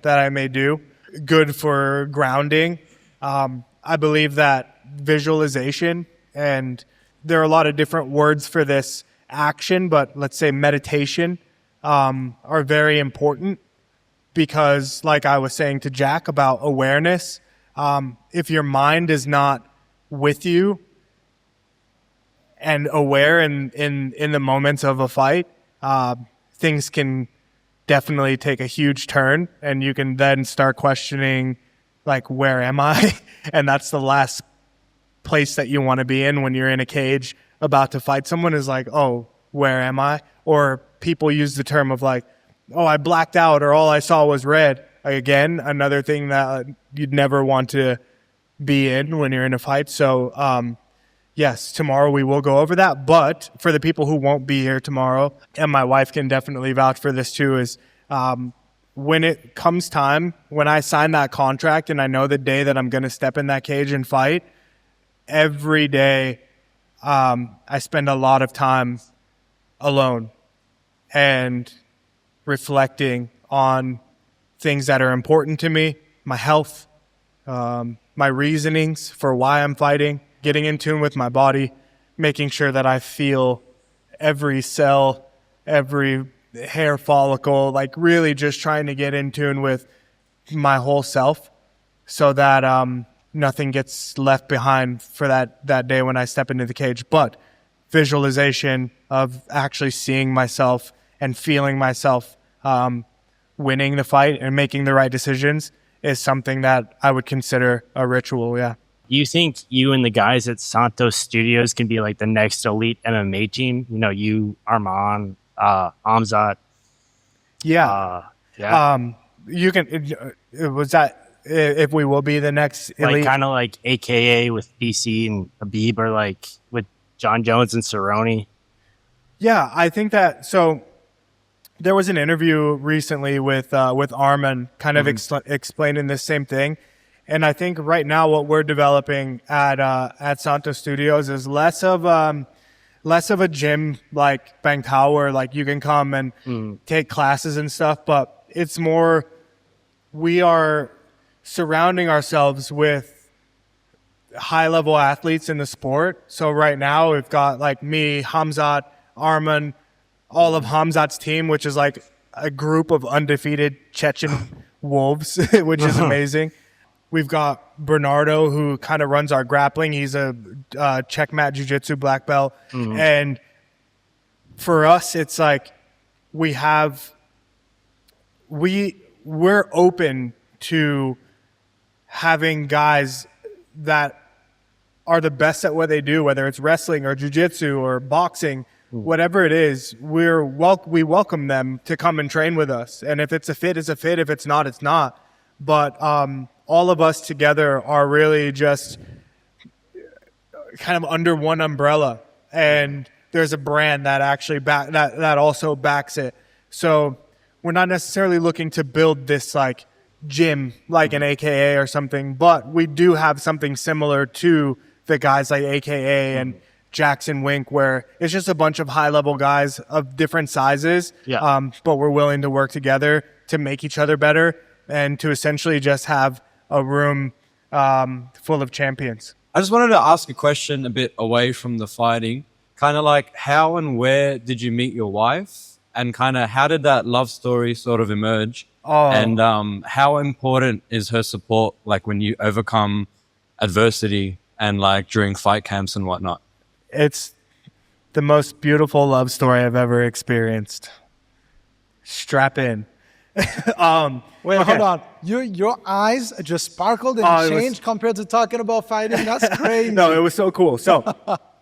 I may do. Good for grounding. I believe that visualization, and there are a lot of different words for this action, but let's say meditation, are very important because, like I was saying to Jack about awareness, if your mind is not with you and aware in the moments of a fight, things can definitely take a huge turn, and you can then start questioning, like, where am I? And that's the last place that you want to be in when you're in a cage about to fight someone, is like, oh, where am I? Or people use the term of like, oh, I blacked out, or all I saw was red. Again, another thing that you'd never want to be in when you're in a fight. So, yes, tomorrow we will go over that. But for the people who won't be here tomorrow, and my wife can definitely vouch for this too, is when it comes time, when I sign that contract and I know the day that I'm going to step in that cage and fight, every day I spend a lot of time alone and reflecting on things that are important to me, my health, my reasonings for why I'm fighting, getting in tune with my body, making sure that I feel every cell, every hair follicle, like really just trying to get in tune with my whole self so that nothing gets left behind for that day when I step into the cage. But visualization of actually seeing myself and feeling myself winning the fight and making the right decisions is something that I would consider a ritual, yeah. You think you and the guys at Santos Studios can be like the next elite MMA team? You know, you, Arman, Amzat. Yeah. You can, was that, if we will be the next elite? Like kind of like AKA with BC and Habib, or like with John Jones and Cerrone. Yeah, I think that, so there was an interview recently with Arman kind of explaining this same thing. And I think right now what we're developing at Santos Studios is less of a gym like Bangtao where like you can come and take classes and stuff, but it's more, we are surrounding ourselves with high level athletes in the sport. So right now we've got like me, Hamzat, Arman, all of Hamzat's team, which is like a group of undefeated Chechen wolves, which is amazing. We've got Bernardo, who kind of runs our grappling. He's a Czech mat jiu-jitsu black belt. And for us, it's like we're open to having guys that are the best at what they do, whether it's wrestling or jiu-jitsu or boxing, whatever it is. We welcome them to come and train with us. And if it's a fit, it's a fit. If it's not, it's not. But all of us together are really just kind of under one umbrella, and there's a brand that actually that also backs it. So we're not necessarily looking to build this like gym like an AKA or something, but we do have something similar to the guys like AKA and Jackson Wink, where it's just a bunch of high level guys of different sizes. But we're willing to work together to make each other better and to essentially just have a room full of champions. I just wanted to ask a question a bit away from the fighting. Kind of like, how and where did you meet your wife? And kind of how did that love story sort of emerge? And how important is her support, like when you overcome adversity and like during fight camps and whatnot? It's the most beautiful love story I've ever experienced. Strap in. Wait, hold on. Your eyes just sparkled and changed compared to talking about fighting. That's crazy. No, it was so cool. So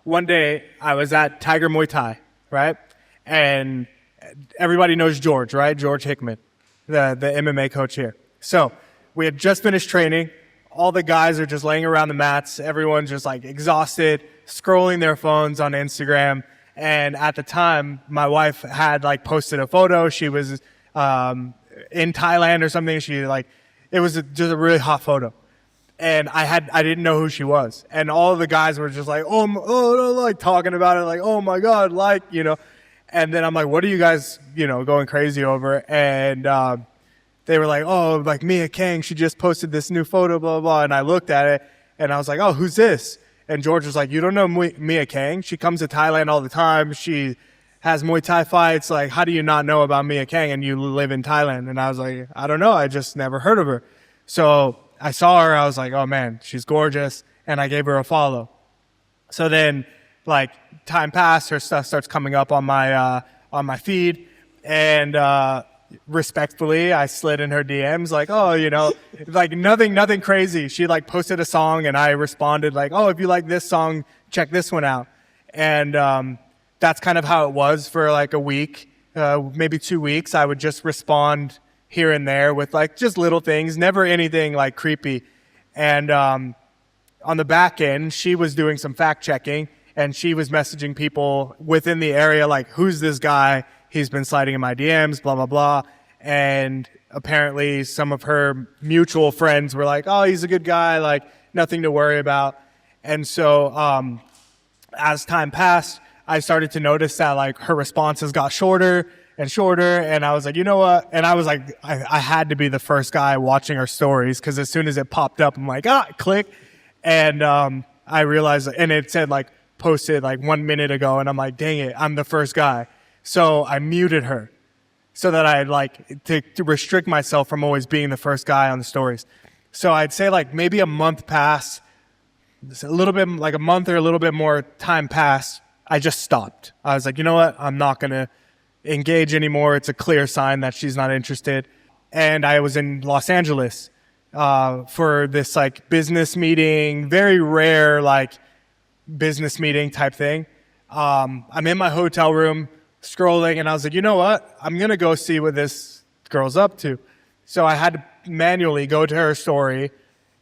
one day I was at Tiger Muay Thai, right? And everybody knows George, right? George Hickman, the MMA coach here. So we had just finished training. All the guys are just laying around the mats. Everyone's just like exhausted, scrolling their phones on Instagram. And at the time, my wife had like posted a photo. She was in Thailand or something. It was just a really hot photo. And I didn't know who she was. And all of the guys were just like, like talking about it, like, oh my God, like, you know. And then I'm like, what are you guys, going crazy over? And they were like, oh, like Mia Kang, she just posted this new photo, blah, blah, blah. And I looked at it and I was like, oh, who's this? And George was like, you don't know Mia Kang? She comes to Thailand all the time. She has Muay Thai fights. Like, how do you not know about Mia Kang and you live in Thailand? And I was like, I don't know. I just never heard of her. So I saw her. I was like, oh man, she's gorgeous. And I gave her a follow. So then like time passed, her stuff starts coming up on my feed. And respectfully, I slid in her DMs like, oh, like nothing crazy. She like posted a song and I responded like, oh, if you like this song, check this one out. And that's kind of how it was for like a week, maybe 2 weeks. I would just respond here and there with like just little things, never anything like creepy. And on the back end, she was doing some fact checking and she was messaging people within the area like, who's this guy? He's been sliding in my DMs, blah, blah, blah. And apparently some of her mutual friends were like, oh, he's a good guy, like nothing to worry about. And so as time passed, I started to notice that like her responses got shorter and shorter. And I was like, you know what? And I was like, I had to be the first guy watching her stories, because as soon as it popped up, I'm like, click. And I realized, and it said like posted like 1 minute ago. And I'm like, dang it, I'm the first guy. So I muted her so that I'd like to restrict myself from always being the first guy on the stories. So I'd say like maybe a month passed, a little bit like a month or a little bit more time passed. I just stopped. I was like, you know what? I'm not going to engage anymore. It's a clear sign that she's not interested. And I was in Los Angeles for this like business meeting, very rare like business meeting type thing. I'm in my hotel room scrolling, and I was like, you know what? I'm going to go see what this girl's up to. So I had to manually go to her story,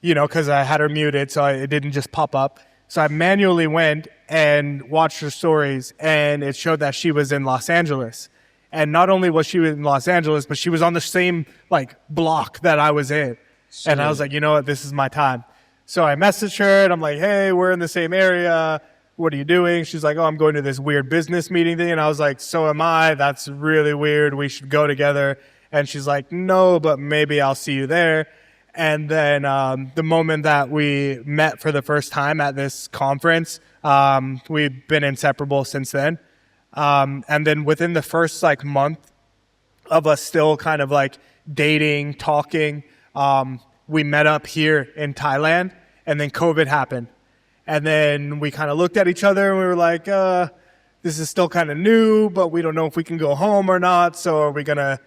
you know, because I had her muted, so it didn't just pop up. So I manually went and watched her stories, and it showed that she was in Los Angeles. And not only was she in Los Angeles, but she was on the same like block that I was in. Sure. And I was like, you know what, this is my time. So I messaged her, and I'm like, hey, we're in the same area. What are you doing? She's like, oh, I'm going to this weird business meeting thing. And I was like, so am I. That's really weird. We should go together. And she's like, no, but maybe I'll see you there. And then the moment that we met for the first time at this conference, we've been inseparable since then. And then within the first like month of us still kind of like dating, talking, we met up here in Thailand, and then COVID happened. And then we kind of looked at each other and we were like, this is still kind of new, but we don't know if we can go home or not. So are we going to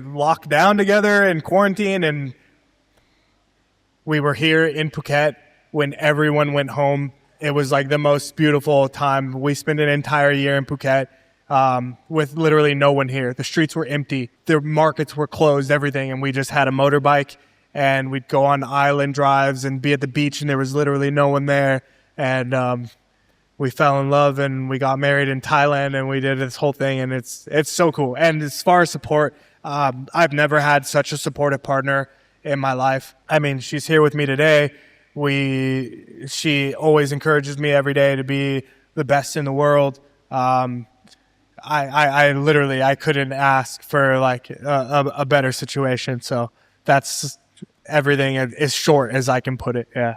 lock down together in quarantine? And we were here in Phuket when everyone went home. It was like the most beautiful time. We spent an entire year in Phuket with literally no one here. The streets were empty. The markets were closed, everything. And we just had a motorbike, and we'd go on island drives and be at the beach, and there was literally no one there. And we fell in love, and we got married in Thailand, and we did this whole thing, and it's so cool. And as far as support, I've never had such a supportive partner in my life. I mean, she's here with me today. She always encourages me every day to be the best in the world. I literally couldn't ask for like a better situation. So that's everything as short as I can put it. Yeah.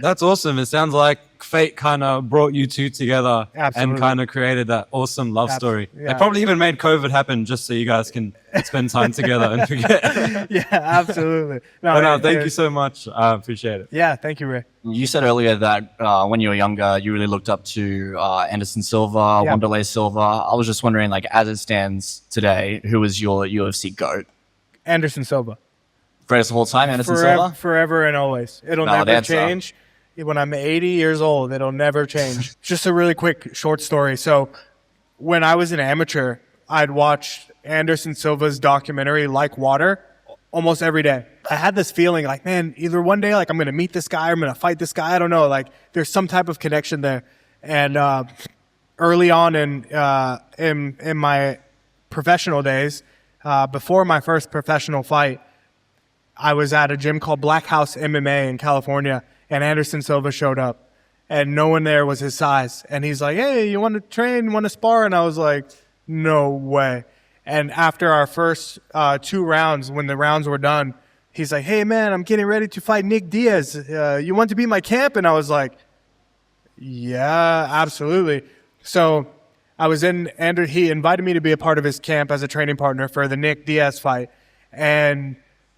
That's awesome. It sounds like fate kind of brought you two together. Absolutely. And kind of created that awesome love story. Yeah. They probably even made COVID happen just so you guys can spend time together and forget. Yeah, absolutely. No, thank you so much. I appreciate it. Yeah, thank you, Ray. You said earlier that when you were younger, you really looked up to Anderson Silva, Wanderlei Silva. I was just wondering, like, as it stands today, who is your UFC GOAT? Anderson Silva. Greatest of all time, Anderson Silva? Forever and always. It'll Valid never answer. change. When I'm 80 years old, it'll never change. Just a really quick short story. So when I was an amateur, I'd watch Anderson Silva's documentary, Like Water, almost every day. I had this feeling like, man, either one day, like I'm going to meet this guy, or I'm going to fight this guy. I don't know. Like there's some type of connection there. And early on in my professional days, before my first professional fight, I was at a gym called Black House MMA in California, and Anderson Silva showed up, and no one there was his size. And he's like, hey, you want to train, want to spar? And I was like, no way. And after our first 2 rounds, when the rounds were done, he's like, hey, man, I'm getting ready to fight Nick Diaz. You want to be my camp? And I was like, yeah, absolutely. So I was he invited me to be a part of his camp as a training partner for the Nick Diaz fight. And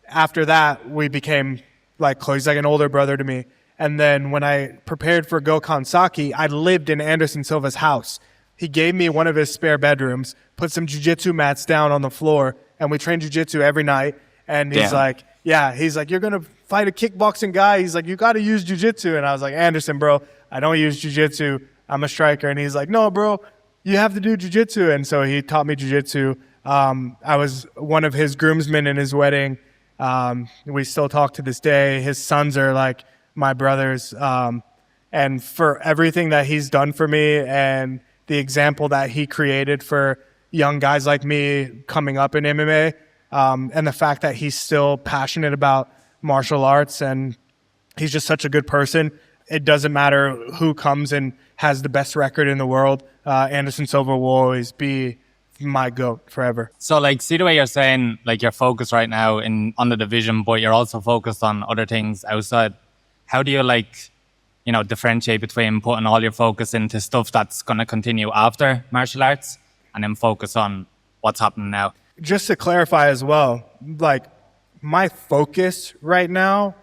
after that, we became like close. He's like an older brother to me. And then when I prepared for Gokhan Saki, I lived in Anderson Silva's house. He gave me one of his spare bedrooms, put some jiu-jitsu mats down on the floor, and we trained jiu-jitsu every night. And he's like, you're going to fight a kickboxing guy. He's like, you got to use jiu-jitsu. And I was like, Anderson, bro, I don't use jiu-jitsu. I'm a striker. And he's like, no, bro, you have to do jiu-jitsu. And so he taught me jiu-jitsu. I was one of his groomsmen in his wedding. We still talk to this day. His sons are like my brothers. And for everything that he's done for me and the example that he created for young guys like me coming up in MMA, and the fact that he's still passionate about martial arts, and he's just such a good person. it doesn't matter who comes and has the best record in the world. Anderson Silva will always be my GOAT forever. So like, see the way you're saying, like you're focused right now on the division, but you're also focused on other things outside. How do you like, differentiate between putting all your focus into stuff that's going to continue after martial arts and then focus on what's happening now? Just to clarify as well, like my focus right now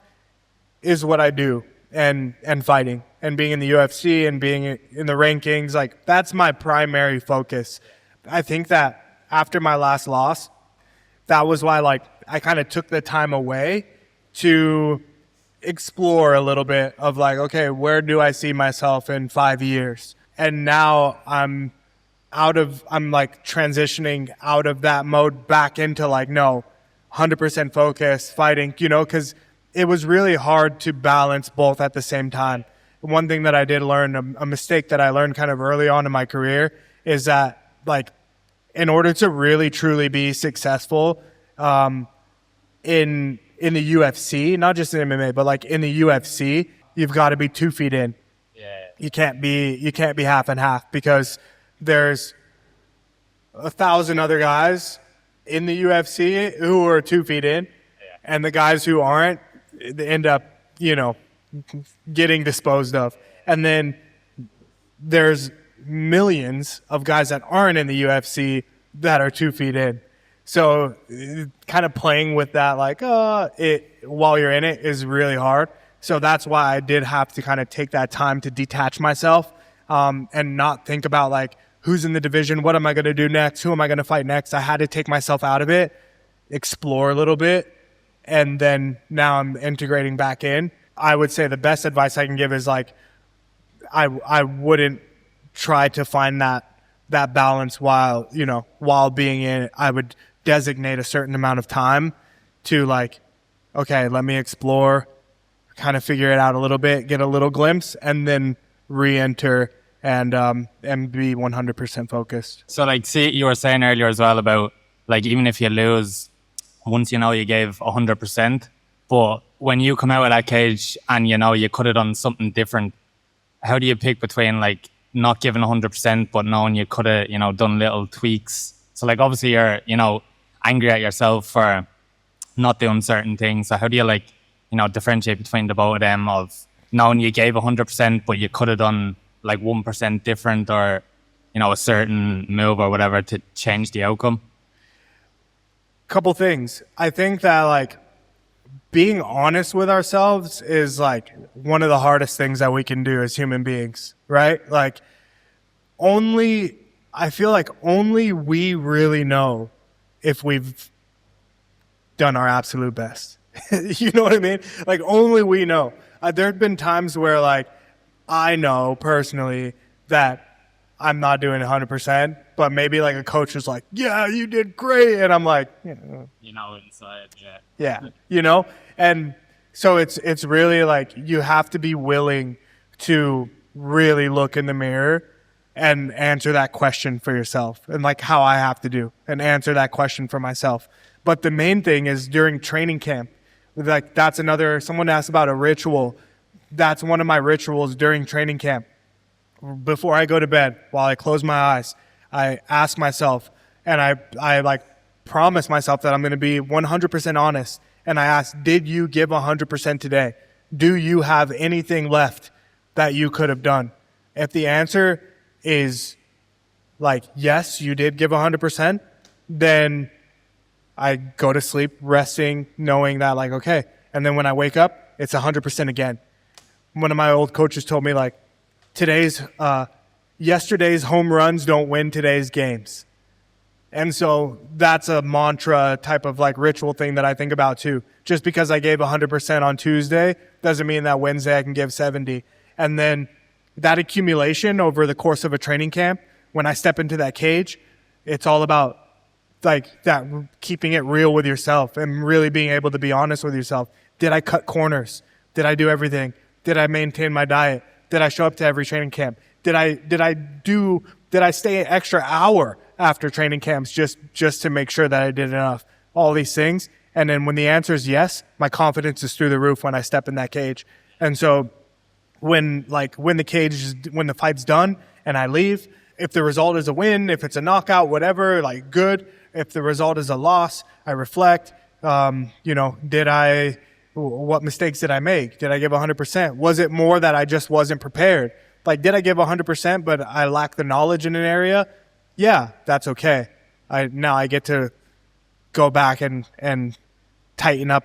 is what I do and fighting and being in the UFC and being in the rankings. Like that's my primary focus. I think that after my last loss, that was why like I kind of took the time away to explore a little bit of like, okay, where do I see myself in 5 years? And now I'm like transitioning out of that mode back into like, no, 100% focus, fighting, because it was really hard to balance both at the same time. One thing that I did learn, a mistake that I learned kind of early on in my career, is that like in order to really truly be successful in the UFC, not just in MMA, but like in the UFC, you've got to be 2 feet in. Yeah. You can't be half and half, because there's 1,000 other guys in the UFC who are 2 feet in, and the guys who aren't, they end up, getting disposed of. And then there's millions of guys that aren't in the UFC that are 2 feet in. So kind of playing with that, like, while you're in it is really hard. So that's why I did have to kind of take that time to detach myself and not think about like, who's in the division, what am I going to do next, who am I going to fight next. I had to take myself out of it, explore a little bit, and then now I'm integrating back in. I would say the best advice I can give is like, I wouldn't try to find that balance while being in it. I would designate a certain amount of time to like, okay, let me explore, kind of figure it out a little bit, get a little glimpse, and then re-enter and be 100% focused. So like, see, you were saying earlier as well about like, even if you lose, once you gave 100%, but when you come out of that cage and you could have done something different, how do you pick between like not giving 100% but knowing you could have done little tweaks? So like, obviously you're angry at yourself for not doing certain things. So how do you like differentiate between the both of them, of knowing you gave 100% but you could have done like 1% different, or a certain move or whatever to change the outcome? Couple things. I think that like being honest with ourselves is like one of the hardest things that we can do as human beings, right? Like I feel like only we really know if we've done our absolute best. You know what I mean? Like only we know. There have been times where like I know personally that I'm not doing 100%, but maybe like a coach is like, yeah, you did great. And I'm like, inside, yeah. And so it's really like you have to be willing to really look in the mirror and answer that question for yourself, and like how I have to do and answer that question for myself. But the main thing is during training camp, like that's someone asked about a ritual. That's one of my rituals during training camp. Before I go to bed, while I close my eyes, I ask myself, and I like promise myself that I'm going to be 100% honest. And I ask, did you give 100% today? Do you have anything left that you could have done? If the answer is like, yes, you did give 100%, then I go to sleep resting, knowing that like, okay. And then when I wake up, it's 100% again. One of my old coaches told me like, yesterday's home runs don't win today's games. And so that's a mantra type of like ritual thing that I think about too. Just because I gave 100% on Tuesday doesn't mean that Wednesday I can give 70. And then that accumulation over the course of a training camp, when I step into that cage, it's all about like that, keeping it real with yourself and really being able to be honest with yourself. Did I cut corners? Did I do everything? Did I maintain my diet? Did I show up to every training camp? Did I stay an extra hour after training camps just to make sure that I did enough? All these things. And then when the answer is yes, my confidence is through the roof when I step in that cage. And so when the fight's done and I leave, if the result is a win, if it's a knockout, whatever, like good. If the result is a loss, I reflect. What mistakes did I make? Did I give 100%? Was it more that I just wasn't prepared? Like, did I give 100%, but I lack the knowledge in an area? Yeah, that's okay. Now I get to go back and tighten up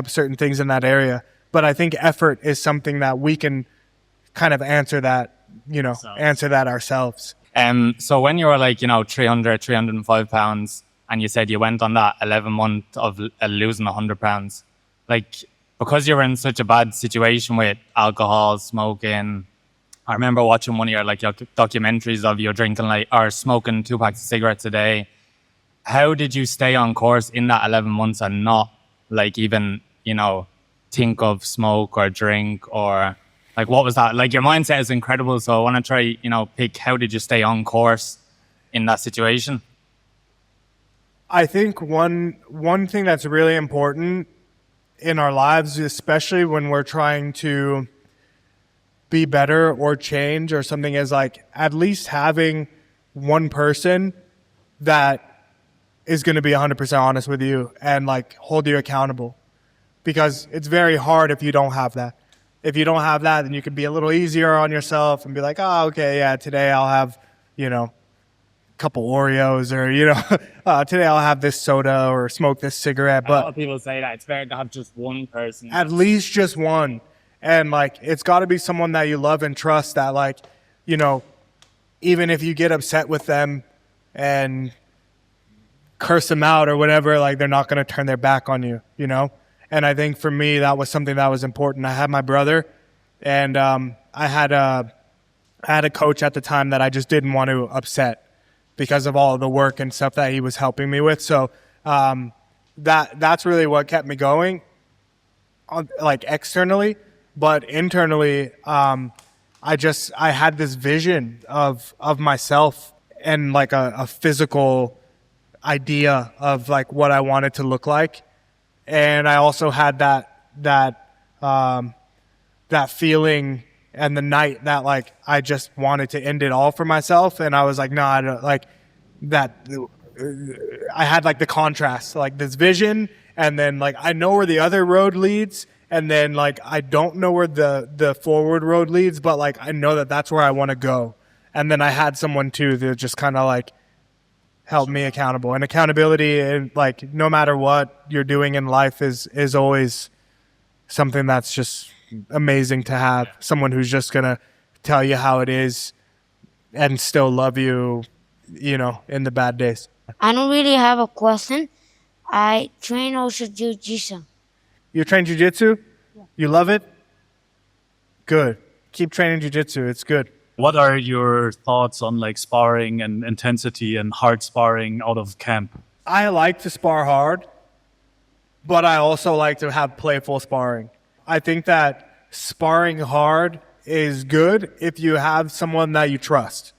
certain things in that area. But I think effort is something that we can kind of answer that ourselves. So when you were like, 300, 305 pounds, and you said you went on that 11 month of losing 100 pounds, like, because you were in such a bad situation with alcohol, smoking, I remember watching one of your documentaries of you drinking or smoking 2 packs of cigarettes a day. How did you stay on course in that 11 months and not even, think of smoke or drink, or what was that? Your mindset is incredible. So I want to try, pick, how did you stay on course in that situation? I think one thing that's really important in our lives, especially when we're trying to be better or change or something, is at least having one person that is going to be 100% honest with you and hold you accountable, because it's very hard if you don't have that. If you don't have that, then you can be a little easier on yourself and be like, oh, okay, yeah, today I'll have, a couple Oreos, or, today I'll have this soda or smoke this cigarette. But a lot of people say that it's better to have just one person. At least just one. And it's got to be someone that you love and trust, that even if you get upset with them and curse them out or whatever, they're not going to turn their back on you, And I think for me, that was something that was important. I had my brother, and I had a coach at the time that I just didn't want to upset because of all of the work and stuff that he was helping me with. So that's really what kept me going, externally. But internally, I had this vision of myself and a physical idea of what I wanted to look like. And I also had that feeling and the night that I just wanted to end it all for myself. And I was like, no, I don't that. I had the contrast, this vision, and then I know where the other road leads, and then I don't know where the forward road leads, but I know that that's where I want to go. And then I had someone too that just kind of help me accountable. And accountability, and no matter what you're doing in life, is always something that's just amazing to have. Someone who's just gonna tell you how it is and still love you, in the bad days. I don't really have a question. I train also jiu-jitsu. You train jiu-jitsu? Yeah. You love it? Good. Keep training jiu-jitsu. It's good. What are your thoughts on sparring and intensity and hard sparring out of camp? I like to spar hard, but I also like to have playful sparring. I think that sparring hard is good if you have someone that you trust,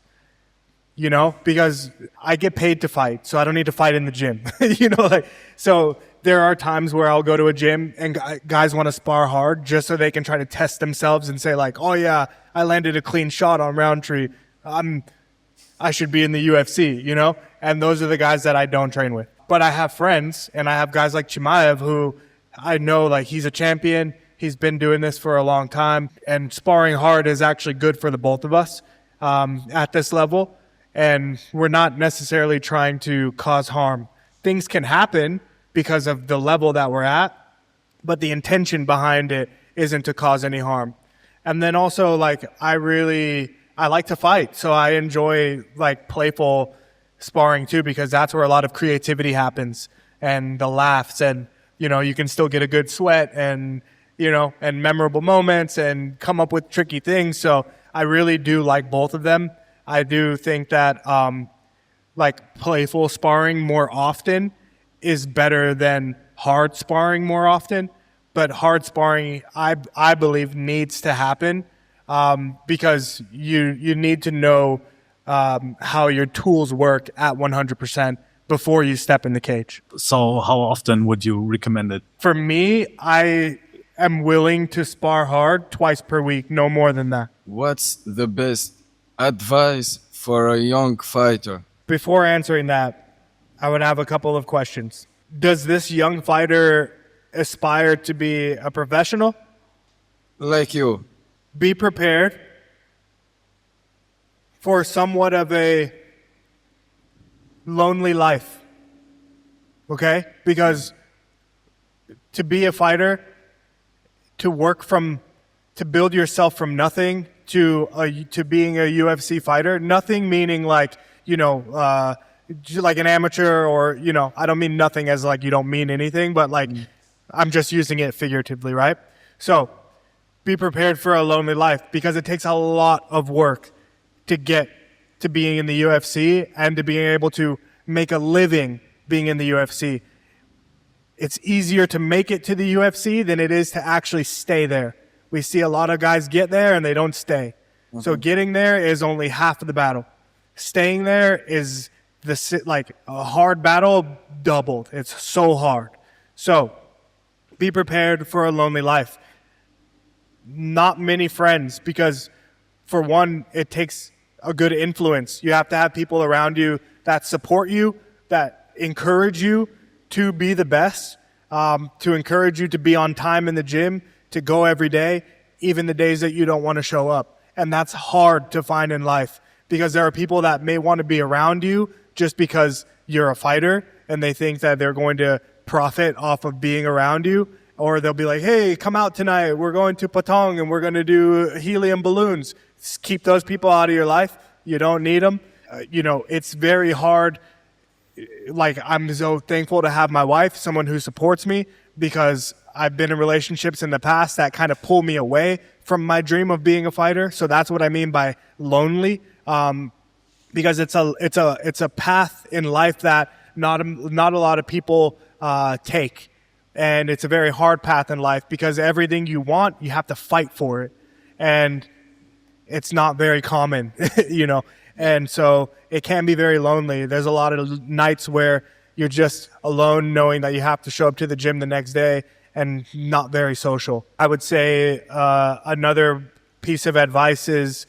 because I get paid to fight, so I don't need to fight in the gym, so there are times where I'll go to a gym and guys want to spar hard just so they can try to test themselves and say oh yeah, I landed a clean shot on Rountree. I should be in the UFC, and those are the guys that I don't train with. But I have friends, and I have guys like Chimaev who I know he's a champion. He's been doing this for a long time, and sparring hard is actually good for the both of us at this level. And we're not necessarily trying to cause harm. Things can happen because of the level that we're at, but the intention behind it isn't to cause any harm. And then also, I like to fight, so I enjoy playful sparring too, because that's where a lot of creativity happens, and the laughs, and you can still get a good sweat, and and memorable moments, and come up with tricky things. So I really do like both of them. I do think that playful sparring more often is better than hard sparring more often. But hard sparring, I believe, needs to happen because you need to know how your tools work at 100% before you step in the cage. So how often would you recommend it? For me, am willing to spar hard twice per week, no more than that. What's the best advice for a young fighter? Before answering that, I would have a couple of questions. Does this young fighter aspire to be a professional? Like you. Be prepared for somewhat of a lonely life, okay? Because to be a fighter, to build yourself from nothing to being a UFC fighter, nothing meaning like, like an amateur or, I don't mean nothing as like you don't mean anything, but like I'm just using it figuratively, right? So be prepared for a lonely life because it takes a lot of work to get to being in the UFC and to being able to make a living being in the UFC. It's easier to make it to the UFC than it is to actually stay there. We see a lot of guys get there and they don't stay. Mm-hmm. So getting there is only half of the battle. Staying there is like a hard battle doubled. It's so hard. So be prepared for a lonely life. Not many friends because for one, it takes a good influence. You have to have people around you that support you, that encourage you to be the best, to encourage you to be on time in the gym, to go every day, even the days that you don't want to show up. And that's hard to find in life because there are people that may want to be around you just because you're a fighter and they think that they're going to profit off of being around you. Or they'll be like, hey, come out tonight. We're going to Patong and we're going to do helium balloons. Just keep those people out of your life. You don't need them. It's very hard. Like, I'm so thankful to have my wife, someone who supports me, because I've been in relationships in the past that kind of pull me away from my dream of being a fighter. So that's what I mean by lonely, because it's a path in life that not a lot of people take. And it's a very hard path in life because everything you want, you have to fight for it. And it's not very common, And so it can be very lonely. There's a lot of nights where you're just alone knowing that you have to show up to the gym the next day and not very social. I would say another piece of advice is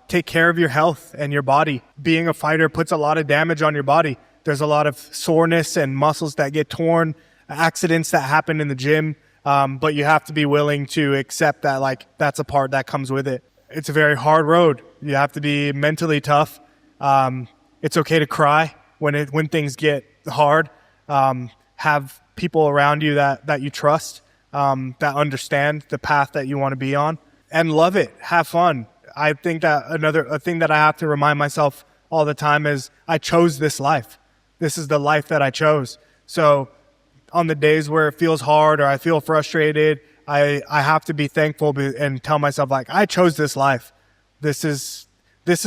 take care of your health and your body. Being a fighter puts a lot of damage on your body. There's a lot of soreness and muscles that get torn, accidents that happen in the gym. But you have to be willing to accept that, like, that's a part that comes with it. It's a very hard road. You have to be mentally tough. It's okay to cry when things get hard. Have people around you that you trust, that understand the path that you want to be on, and love it. Have fun. I think that a thing that I have to remind myself all the time is I chose this life. This is the life that I chose. So on the days where it feels hard or I feel frustrated, I have to be thankful and tell myself, like, I chose this life. This is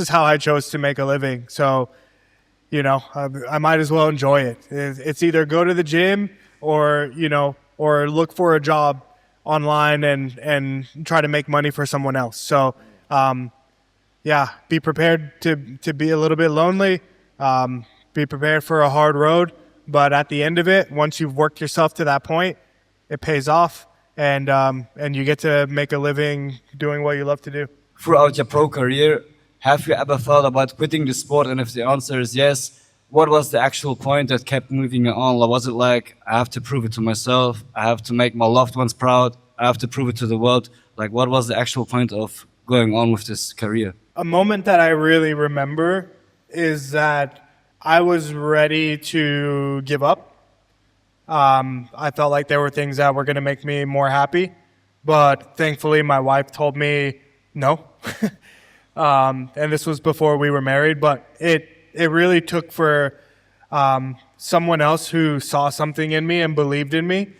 how I chose to make a living. So, I might as well enjoy it. It's either go to the gym or look for a job online and try to make money for someone else. So, be prepared to be a little bit lonely. Be prepared for a hard road. But at the end of it, once you've worked yourself to that point, it pays off, and you get to make a living doing what you love to do. Throughout your pro career, have you ever thought about quitting the sport? And if the answer is yes, what was the actual point that kept moving you on? Or was it like, I have to prove it to myself, I have to make my loved ones proud, I have to prove it to the world? Like, what was the actual point of going on with this career? A moment that I really remember is that I was ready to give up. I felt like there were things that were going to make me more happy, but thankfully my wife told me no. And this was before we were married, but it really took for someone else who saw something in me and believed in me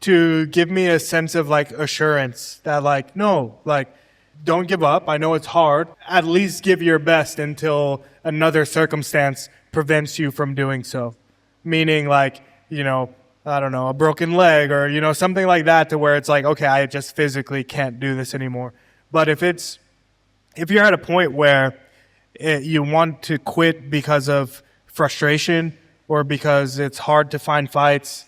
to give me a sense of like assurance that like, no, like, don't give up. I know it's hard. At least give your best until another circumstance prevents you from doing so. Meaning like, I don't know, a broken leg or, something like that, to where it's like, okay, I just physically can't do this anymore. But if you're at a point where you want to quit because of frustration or because it's hard to find fights,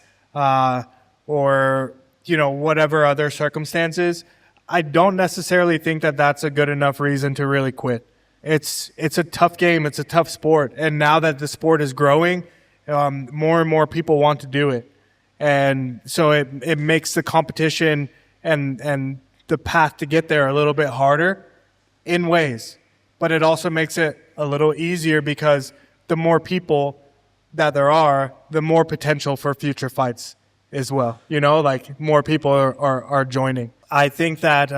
or, whatever other circumstances, I don't necessarily think that that's a good enough reason to really quit. It's a tough game. It's a tough sport. And now that the sport is growing, more and more people want to do it. And so it makes the competition and the path to get there a little bit harder in ways. But it also makes it a little easier because the more people that there are, the more potential for future fights as well. Like more people are joining. I think that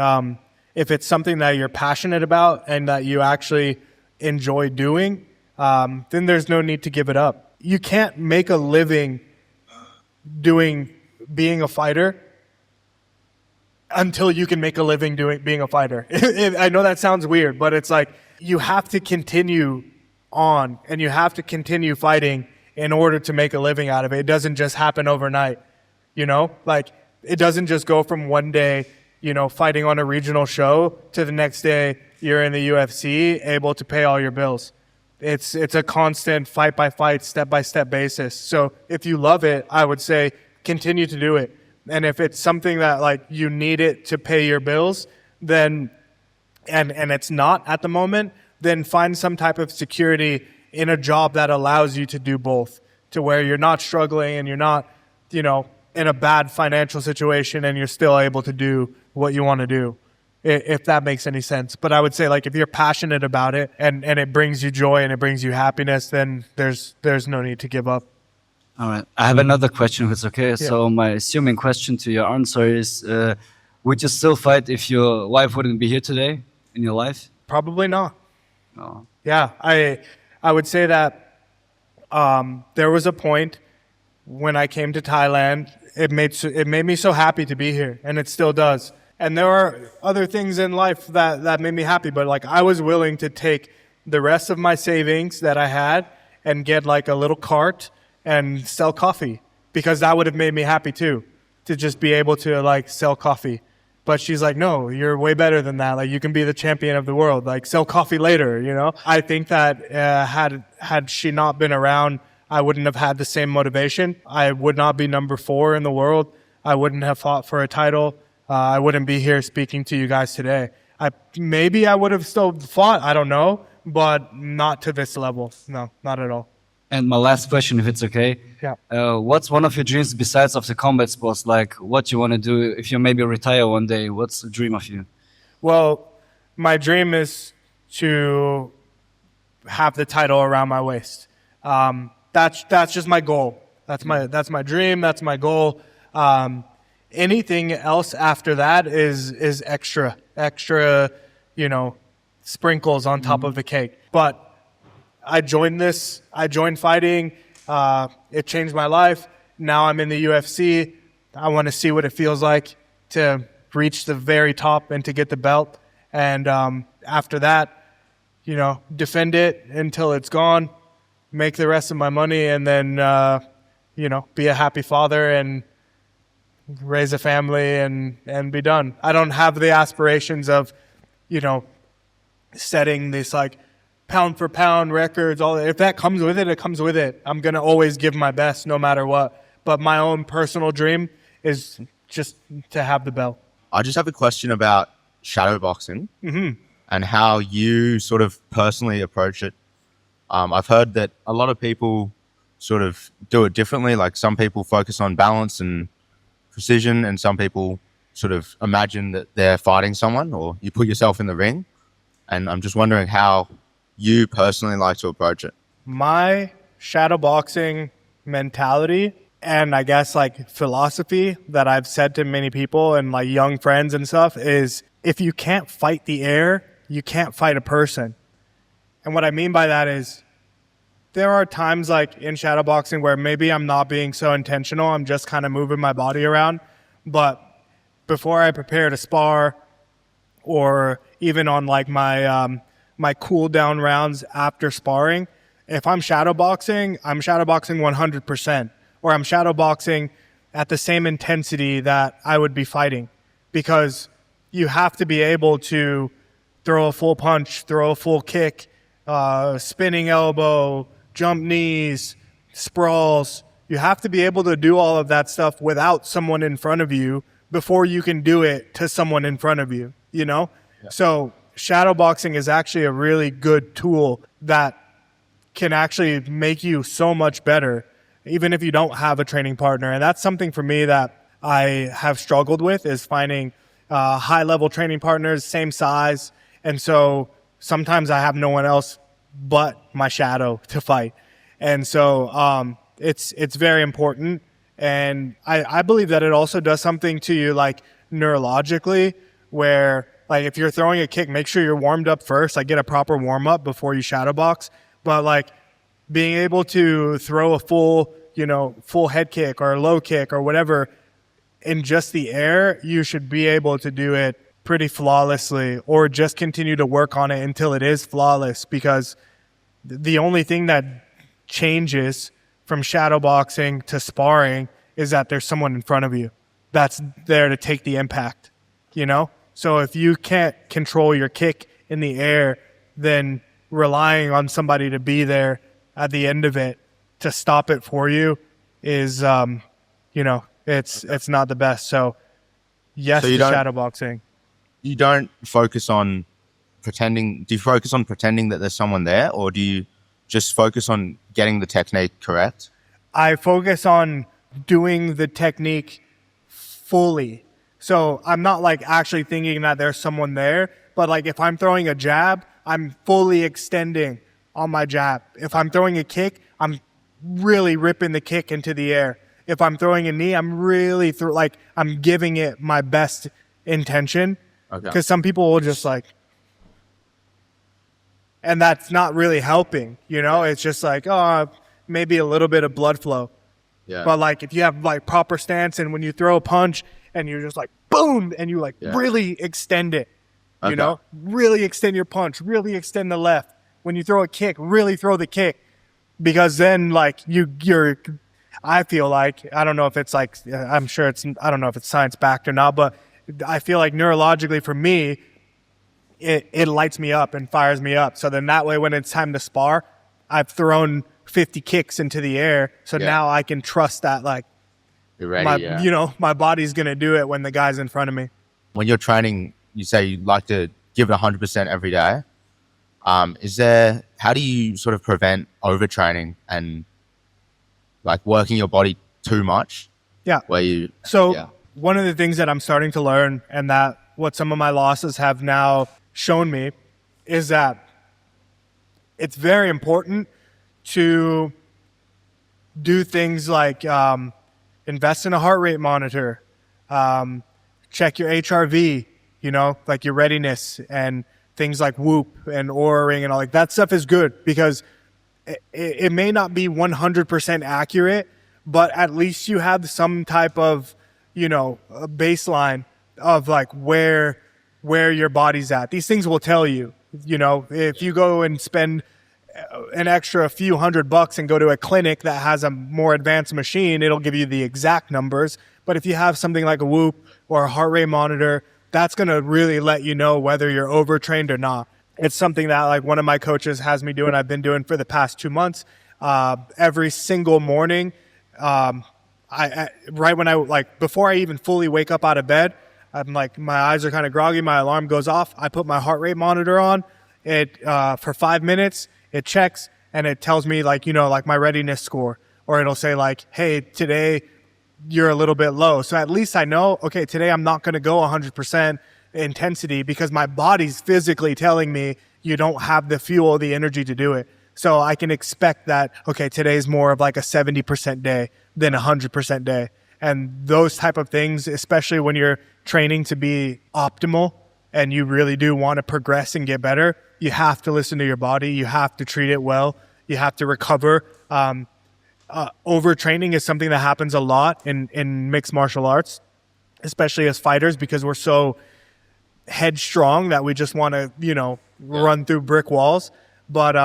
if it's something that you're passionate about and that you actually enjoy doing, then there's no need to give it up. You can't make a living being a fighter until you can make a living being a fighter. I know that sounds weird, but it's like you have to continue on and you have to continue fighting in order to make a living out of it. It doesn't just happen overnight, like it doesn't just go from one day, fighting on a regional show to the next day you're in the UFC able to pay all your bills. It's a constant fight by fight, step by step basis. So if you love it, I would say continue to do it. And if it's something that like you need it to pay your bills, then and it's not at the moment, then find some type of security in a job that allows you to do both, to where you're not struggling and you're not, in a bad financial situation and you're still able to do what you want to do, if that makes any sense. But I would say, like, if you're passionate about it and it brings you joy and it brings you happiness, then there's no need to give up. All right. I have another question, if it's okay. Yeah. So my assuming question to your answer is, would you still fight if your wife wouldn't be here today in your life? Probably not. No. Yeah, I would say that there was a point when I came to Thailand, it made me so happy to be here, and it still does. And there are other things in life that made me happy, but like I was willing to take the rest of my savings that I had and get like a little cart and sell coffee, because that would have made me happy too, to just be able to like sell coffee. But she's like, no, you're way better than that. Like, you can be the champion of the world. Like, sell coffee later, I think that had she not been around, I wouldn't have had the same motivation. I would not be number 4 in the world. I wouldn't have fought for a title. I wouldn't be here speaking to you guys today. Maybe I would have still fought, I don't know, but not to this level. No, not at all. And my last question, if it's okay. Yeah. What's one of your dreams besides of the combat sports? Like, what you want to do if you maybe retire one day? What's the dream of you? Well, my dream is to have the title around my waist. That's just my goal. That's my dream. That's my goal. Anything else after that is extra, sprinkles on top of the cake. But I joined fighting. It changed my life. Now I'm in the UFC. I want to see what it feels like to reach the very top and to get the belt. And after that, defend it until it's gone, make the rest of my money, and then, be a happy father and raise a family and be done. I don't have the aspirations of, setting this like pound for pound records. If that comes with it, it comes with it. I'm going to always give my best no matter what. But my own personal dream is just to have the belt. I just have a question about shadow boxing and how you sort of personally approach it. I've heard that a lot of people sort of do it differently. Like, some people focus on balance and precision, and some people sort of imagine that they're fighting someone, or you put yourself in the ring. And I'm just wondering how you personally like to approach it. My shadow boxing mentality and I guess like philosophy that I've said to many people and like young friends and stuff is, if you can't fight the air, you can't fight a person. And what I mean by that is, there are times like in shadow boxing where maybe I'm not being so intentional. I'm just kind of moving my body around. But before I prepare to spar, or even on like my cool down rounds after sparring, if I'm shadow boxing 100%, or I'm shadow boxing at the same intensity that I would be fighting, because you have to be able to throw a full punch, throw a full kick, spinning elbow, jump knees, sprawls. You have to be able to do all of that stuff without someone in front of you before you can do it to someone in front of you, you know? Yeah. So shadowboxing is actually a really good tool that can actually make you so much better, even if you don't have a training partner. And that's something for me that I have struggled with, is finding high-level training partners, same size. And so sometimes I have no one else but my shadow to fight. And so it's very important. And I believe that it also does something to you, like neurologically, where like if you're throwing a kick, make sure you're warmed up first, like get a proper warm up before you shadow box. But like being able to throw a full head kick or a low kick or whatever in just the air, you should be able to do it pretty flawlessly, or just continue to work on it until it is flawless, because the only thing that changes from shadow boxing to sparring is that there's someone in front of you that's there to take the impact, you know? So if you can't control your kick in the air, then relying on somebody to be there at the end of it to stop it for you is, it's not the best. So yes, so to shadow boxing. You don't focus on pretending. Do you focus on pretending that there's someone there, or do you just focus on getting the technique correct? I focus on doing the technique fully. So I'm not like actually thinking that there's someone there, but like if I'm throwing a jab, I'm fully extending on my jab. If I'm throwing a kick, I'm really ripping the kick into the air. If I'm throwing a knee, I'm really I'm giving it my best intention. Okay. Because some people will just like, and that's not really helping, you know? It's just like, oh, maybe a little bit of blood flow. Yeah. But like if you have like proper stance, and when you throw a punch and you're just like boom, and you like really extend it, you know, really extend your punch, really extend the left. When you throw a kick, really throw the kick, because then like you're, I feel like, I don't know if it's like, I'm sure it's, I don't know if it's science backed or not, but I feel like neurologically for me, it lights me up and fires me up. So then that way, when it's time to spar, I've thrown 50 kicks into the air. So now I can trust that like, you're ready, my body's going to do it when the guy's in front of me. When you're training, you say you like to give it 100% every day. How do you sort of prevent overtraining and like working your body too much? Yeah. One of the things that I'm starting to learn, and that what some of my losses have now shown me, is that it's very important to do things like invest in a heart rate monitor, check your HRV, like your readiness, and things like Whoop and Oura Ring and all, like that stuff is good, because it may not be 100% accurate, but at least you have some type of, a baseline of like where your body's at. These things will tell you, if you go and spend an extra few $100 and go to a clinic that has a more advanced machine, it'll give you the exact numbers. But if you have something like a Whoop or a heart rate monitor, that's going to really let you know whether you're overtrained or not. It's something that like one of my coaches has me doing. I've been doing for the past 2 months. Every single morning, before I even fully wake up out of bed, I'm like, my eyes are kind of groggy, my alarm goes off. I put my heart rate monitor on it for 5 minutes. It checks and it tells me like my readiness score, or it'll say like, hey, today you're a little bit low. So at least I know, okay, today I'm not going to go 100% intensity, because my body's physically telling me you don't have the fuel, the energy to do it. So I can expect that, okay, today's more of like a 70% day than a 100% day. And those type of things, especially when you're training to be optimal and you really do want to progress and get better, you have to listen to your body. You have to treat it well. You have to recover. Overtraining is something that happens a lot in mixed martial arts, especially as fighters, because we're so headstrong that we just want to, run through brick walls. But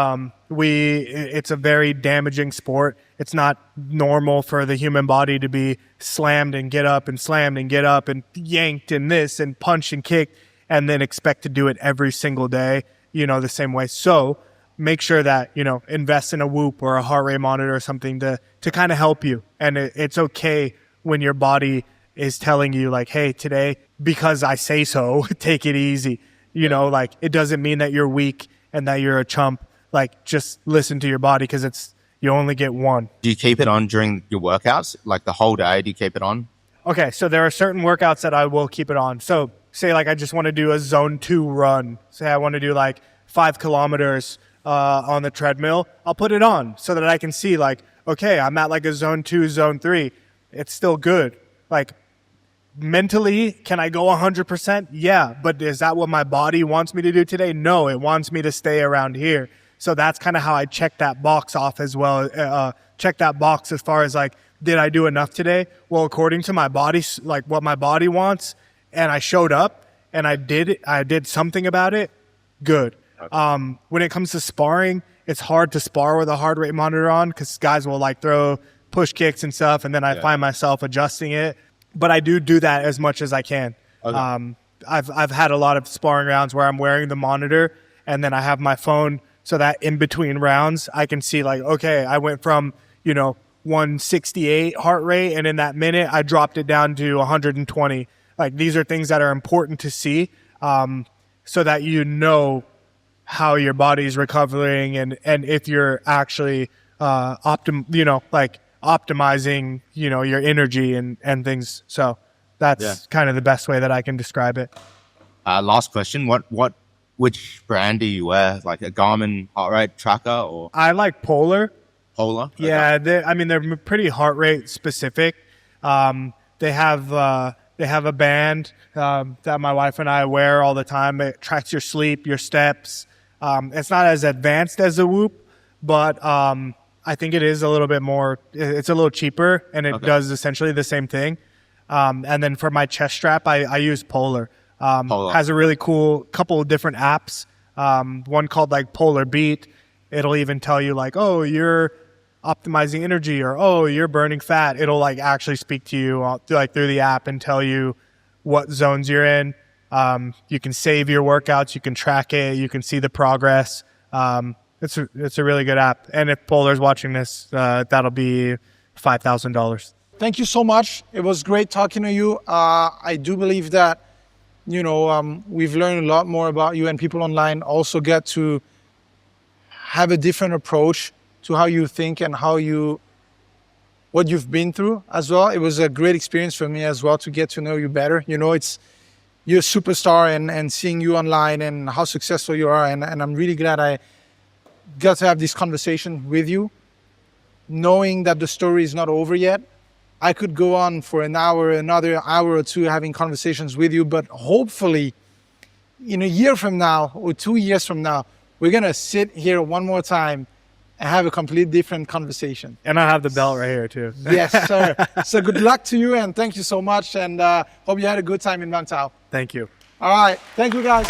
it's a very damaging sport. It's not normal for the human body to be slammed and get up and slammed and get up and yanked and this and punched and kicked, and then expect to do it every single day, the same way. So make sure that, invest in a Whoop or a heart rate monitor or something to kind of help you. And it's okay when your body is telling you like, hey, today, because I say so, take it easy. Like it doesn't mean that you're weak and that you're a chump. Like just listen to your body because you only get one. Do you keep it on during your workouts? Like the whole day, do you keep it on? Okay, so there are certain workouts that I will keep it on. So say like I just want to do a zone 2 run. Say I want to do like 5 kilometers on the treadmill. I'll put it on so that I can see like, okay, I'm at like a zone 2, zone 3. It's still good. Like mentally, can I go 100%? Yeah, but is that what my body wants me to do today? No, it wants me to stay around here. So that's kind of how I check that box off as well. Check that box as far as like, did I do enough today? Well, according to my body, like what my body wants, and I showed up and I did something about it, good. Okay. When it comes to sparring, it's hard to spar with a heart rate monitor on because guys will like throw push kicks and stuff, and then I find myself adjusting it. But I do that as much as I can. Okay. I've had a lot of sparring rounds where I'm wearing the monitor and then I have my phone so that in between rounds I can see like, okay, I went from 168 heart rate, and in that minute I dropped it down to 120. Like these are things that are important to see, so that how your body's recovering and if you're actually optimizing your energy and things. So that's kind of the best way that I can describe it. Last question: which brand do you wear? Like a Garmin heart rate tracker or? I like Polar. Polar? Okay. Yeah, they're pretty heart rate specific. They have a band that my wife and I wear all the time. It tracks your sleep, your steps. It's not as advanced as a Whoop, but I think it is a little bit more. It's a little cheaper, and it does essentially the same thing. And then for my chest strap, I use Polar. Has a really cool couple of different apps. One called like Polar Beat. It'll even tell you like, oh, you're optimizing energy, or oh, you're burning fat. It'll like actually speak to you through the app and tell you what zones you're in. You can save your workouts, you can track it, you can see the progress. It's a really good app. And if Polar's watching this, that'll be $5,000. Thank you so much. It was great talking to you. I do believe that we've learned a lot more about you, and people online also get to have a different approach to how you think and what you've been through as well. It was a great experience for me as well to get to know you better. You're a superstar, and seeing you online and how successful you are. And I'm really glad I got to have this conversation with you, knowing that the story is not over yet. I could go on for another hour or two having conversations with you, but hopefully in a year from now or 2 years from now, we're going to sit here one more time and have a completely different conversation. And I have the belt right here too. Yes, sir. So good luck to you, and thank you so much. And hope you had a good time in Bangtao. Thank you. All right. Thank you, guys.